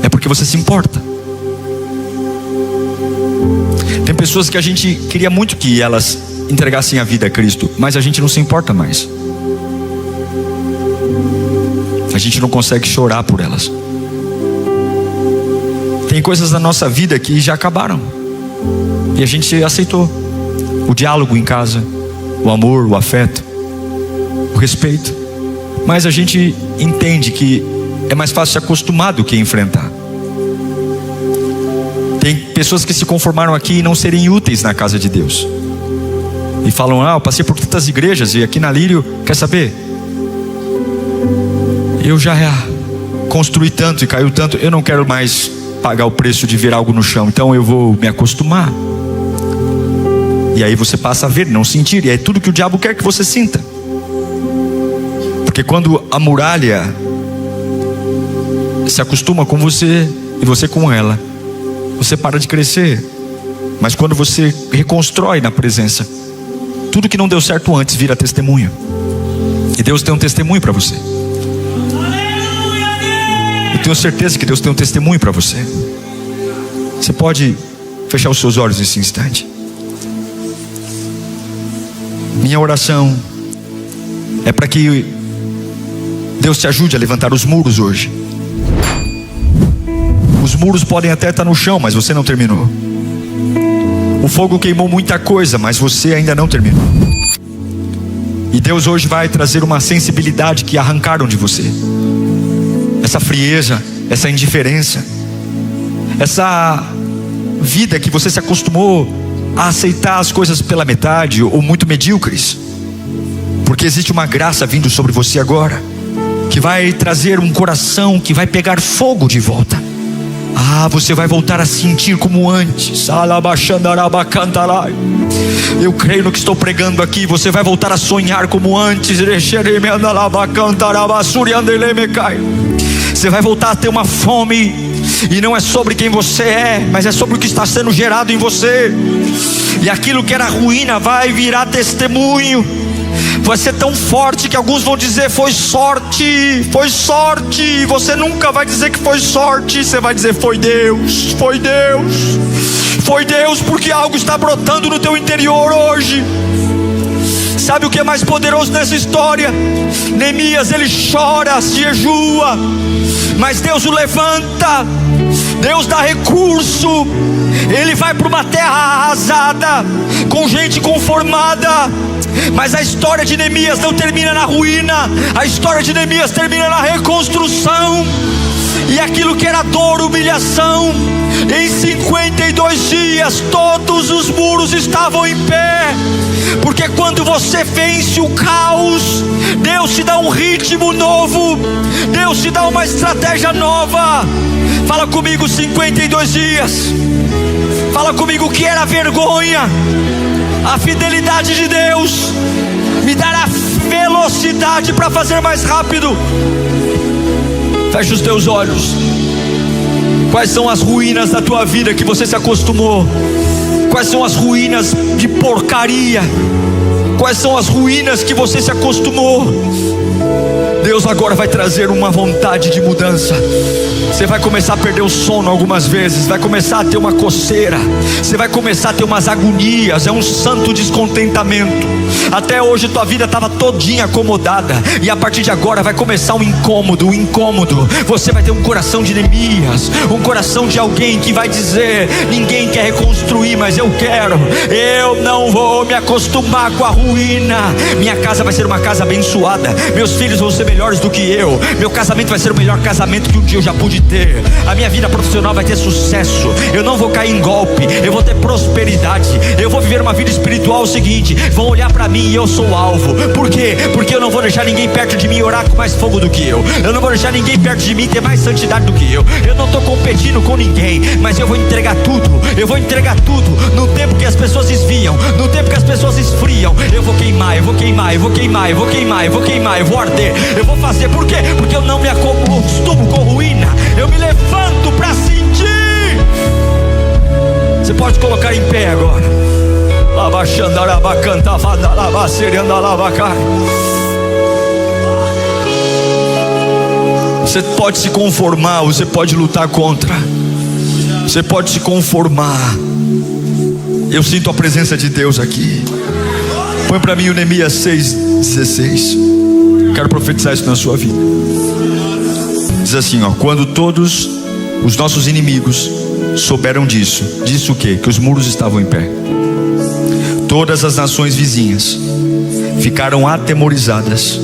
é porque você se importa. Tem pessoas que a gente queria muito que elas entregassem a vida a Cristo, mas a gente não se importa mais. A gente não consegue chorar por elas. Tem coisas na nossa vida que já acabaram e a gente aceitou. O diálogo em casa, o amor, o afeto, o respeito. Mas a gente entende que é mais fácil se acostumar do que enfrentar. Tem pessoas que se conformaram aqui em não serem úteis na casa de Deus e falam: eu passei por tantas igrejas e aqui na Lírio, quer saber? Eu já construí tanto e caiu tanto, eu não quero mais pagar o preço de ver algo no chão, então eu vou me acostumar. E aí você passa a ver, não sentir, e é tudo que o diabo quer que você sinta. Porque quando a muralha se acostuma com você e você com ela, você para de crescer. Mas quando você reconstrói na presença, tudo que não deu certo antes vira testemunho. E Deus tem um testemunho para você. Eu tenho certeza que Deus tem um testemunho para você. Você pode fechar os seus olhos nesse instante. Minha oração é para que Deus te ajude a levantar os muros hoje. Os muros podem até estar no chão, mas você não terminou. O fogo queimou muita coisa, mas você ainda não terminou. E Deus hoje vai trazer uma sensibilidade que arrancaram de você. Essa frieza, essa indiferença, essa vida que você se acostumou a aceitar as coisas pela metade ou muito medíocres. Porque existe uma graça vindo sobre você agora, que vai trazer um coração que vai pegar fogo de volta. Você vai voltar a sentir como antes. Eu creio no que estou pregando aqui. Você vai voltar a sonhar como antes. Você vai voltar a ter uma fome. E não é sobre quem você é, mas é sobre o que está sendo gerado em você. E aquilo que era ruína vai virar testemunho. Vai ser tão forte que alguns vão dizer: foi sorte, foi sorte. E você nunca vai dizer que foi sorte. Você vai dizer: foi Deus, foi Deus, foi Deus, porque algo está brotando no teu interior hoje. Sabe o que é mais poderoso nessa história? Neemias, ele chora, se jejua, mas Deus o levanta. Deus dá recurso. Ele vai para uma terra arrasada, com gente conformada. Mas a história de Neemias não termina na ruína. A história de Neemias termina na reconstrução. E aquilo que era dor, humilhação, em 52 dias todos os muros estavam em pé. Porque quando você vence o caos, Deus te dá um ritmo novo, Deus te dá uma estratégia nova. Fala comigo, 52 dias. Fala comigo, o que era vergonha, a fidelidade de Deus me dará velocidade para fazer mais rápido. Fecha os teus olhos. Quais são as ruínas da tua vida que você se acostumou? Quais são as ruínas de porcaria? Quais são as ruínas que você se acostumou? Deus agora vai trazer uma vontade de mudança. Você vai começar a perder o sono algumas vezes, vai começar a ter uma coceira, você vai começar a ter umas agonias, é um santo descontentamento. Até hoje tua vida estava todinha acomodada, e a partir de agora vai começar um incômodo. Você vai ter um coração de Neemias, um coração de alguém que vai dizer: ninguém quer reconstruir, mas eu quero. Eu não vou me acostumar com a ruína. Minha casa vai ser uma casa abençoada, meus filhos vão ser melhores do que eu, meu casamento vai ser o melhor casamento que um dia eu já pude ter, a minha vida profissional vai ter sucesso, eu não vou cair em golpe, eu vou ter prosperidade, eu vou viver uma vida espiritual. O seguinte, vão olhar para mim e eu sou o alvo. Por quê? Porque eu não vou deixar ninguém perto de mim orar com mais fogo do que eu não vou deixar ninguém perto de mim ter mais santidade do que eu não estou competindo com ninguém, mas eu vou entregar tudo, no tempo que as pessoas desviam, no tempo que as pessoas esfriam, eu vou queimar, eu vou arder, eu vou fazer. Por quê? Porque eu não me acostumo com ruína, eu me levanto para sentir. Você pode colocar em pé agora. Você pode se conformar, você pode lutar contra, você pode se conformar. Eu sinto a presença de Deus aqui. Põe para mim o Neemias 6:16. Quero profetizar isso na sua vida. Diz assim, quando todos os nossos inimigos souberam disso o quê? Que os muros estavam em pé. Todas as nações vizinhas ficaram atemorizadas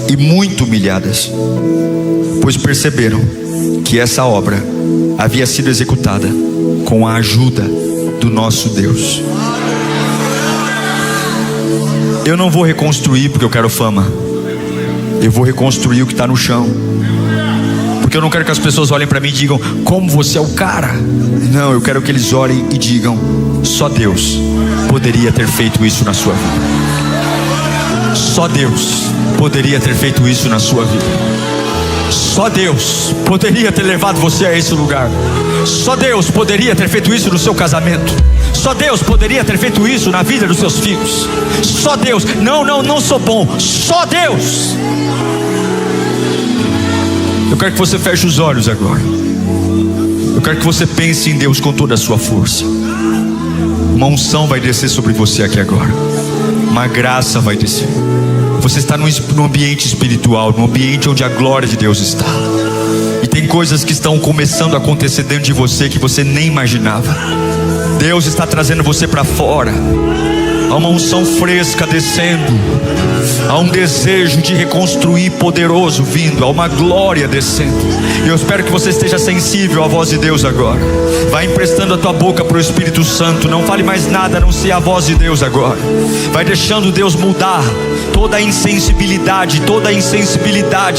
e muito humilhadas, pois perceberam que essa obra havia sido executada com a ajuda do nosso Deus. Eu não vou reconstruir porque eu quero fama, eu vou reconstruir o que está no chão, porque eu não quero que as pessoas olhem para mim e digam: como você é o cara. Não, eu quero que eles olhem e digam: só Deus poderia ter feito isso na sua vida. Só Deus poderia ter feito isso na sua vida. Só Deus poderia ter levado você a esse lugar. Só Deus poderia ter feito isso no seu casamento. Só Deus poderia ter feito isso na vida dos seus filhos. Só Deus. Não sou bom. Só Deus. Eu quero que você feche os olhos agora. Eu quero que você pense em Deus com toda a sua força. Uma unção vai descer sobre você aqui agora. Uma graça vai descer. Você está num ambiente espiritual, num ambiente onde a glória de Deus está. E tem coisas que estão começando a acontecer dentro de você que você nem imaginava. Deus está trazendo você para fora. Há uma unção fresca descendo. Há um desejo de reconstruir poderoso vindo. Há uma glória descendo. E eu espero que você esteja sensível à voz de Deus agora. Vai emprestando a tua boca para o Espírito Santo. Não fale mais nada a não ser a voz de Deus agora. Vai deixando Deus mudar toda a insensibilidade.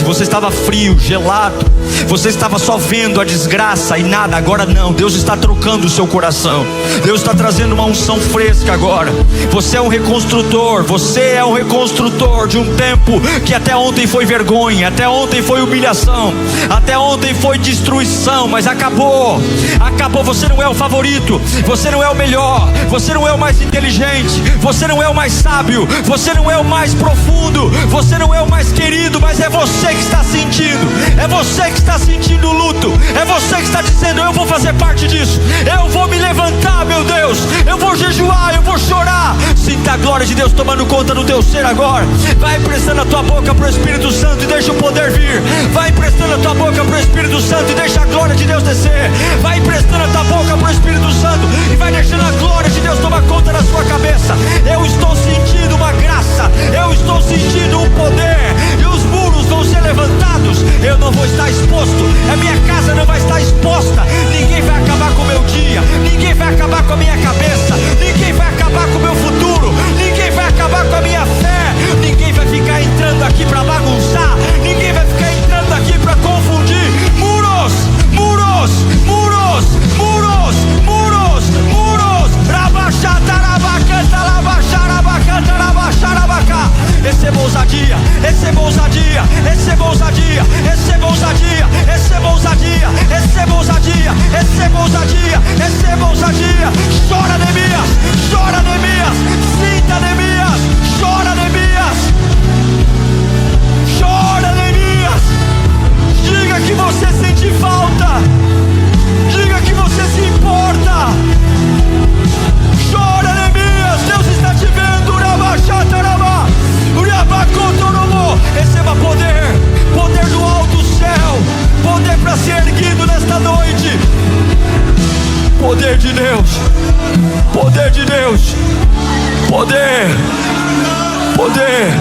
Você estava frio, gelado. Você estava só vendo a desgraça e nada. Agora não, Deus está trocando o seu coração. Deus está trazendo uma unção fresca agora. Você é um reconstrutor. De um tempo que até ontem foi vergonha, até ontem foi humilhação, até ontem foi destruição, mas acabou. Você não é o favorito, você não é o melhor, você não é o mais inteligente, você não é o mais sábio, você não é o mais profundo, você não é o mais querido, mas é você que está sentindo, é você que está sentindo o luto, é você que está dizendo: eu vou fazer parte disso, eu vou me levantar, meu Deus, eu vou jejuar, eu vou chorar. Sinta a glória de Deus tomando conta do teu ser agora. Vai emprestando a tua boca para o Espírito Santo e deixa o poder vir. Vai emprestando a tua boca para o Espírito Santo e deixa a glória de Deus descer. Vai emprestando a tua boca para o Espírito Santo e vai deixando a glória de Deus tomar conta da sua cabeça. Eu estou sentindo uma graça, eu estou sentindo um poder, e os muros vão ser levantados. Eu não vou estar exposto, a minha casa não vai estar exposta. Ninguém vai acabar com o meu dia, ninguém vai acabar com a minha cabeça, ninguém vai acabar com o meu futuro, ninguém vai acabar com a minha fé. Ninguém vai ficar entrando aqui para bagunçar, ninguém vai ficar entrando aqui para confundir. Muro ser erguido nesta noite. Poder de Deus, poder de Deus, poder, poder,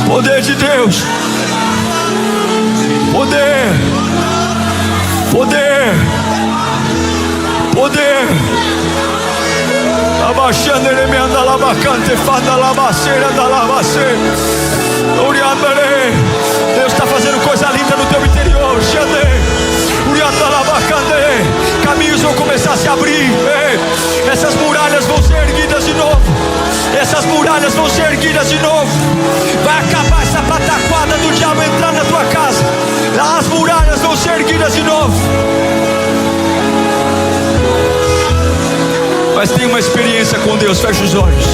poder de Deus, poder, poder, poder. Abaixando ele me anda labacante, fanda labaceira da labaceira. Deus está fazendo coisa linda no teu interior. Caminhos vão começar a se abrir. Essas muralhas vão ser erguidas de novo. Essas muralhas vão ser erguidas de novo. Vai acabar essa pataquada do diabo entrar na tua casa. As muralhas vão ser erguidas de novo. Mas tem uma experiência com Deus. Fecha os olhos.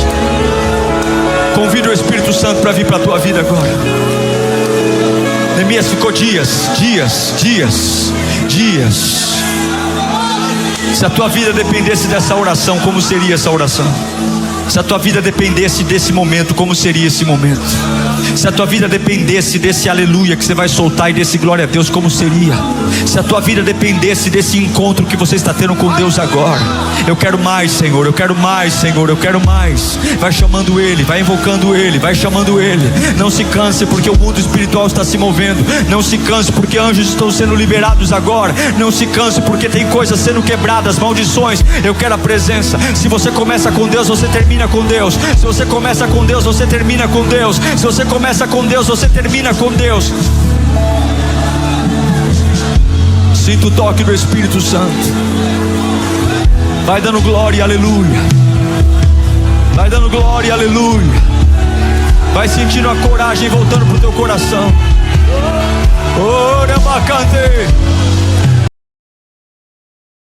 Convida o Espírito Santo para vir para a tua vida agora. Neemias ficou dias. Se a tua vida dependesse dessa oração, como seria essa oração? Se a tua vida dependesse desse momento, como seria esse momento? Se a tua vida dependesse desse aleluia que você vai soltar e desse glória a Deus, como seria? Se a tua vida dependesse desse encontro que você está tendo com Deus agora. Eu quero mais, Senhor, eu quero mais, Senhor, eu quero mais. Vai chamando Ele, vai invocando Ele, vai chamando Ele. Não se canse porque o mundo espiritual está se movendo. Não se canse porque anjos estão sendo liberados agora. Não se canse porque tem coisas sendo quebradas, maldições. Eu quero a presença. Se você começa com Deus, você termina com Deus. Se você começa com Deus, você termina com Deus. Se você começa com Deus, você termina com Deus. Sinta o toque do Espírito Santo. Vai dando glória e aleluia. Vai dando glória e aleluia. Vai sentindo a coragem voltando pro teu coração. Ora bacante.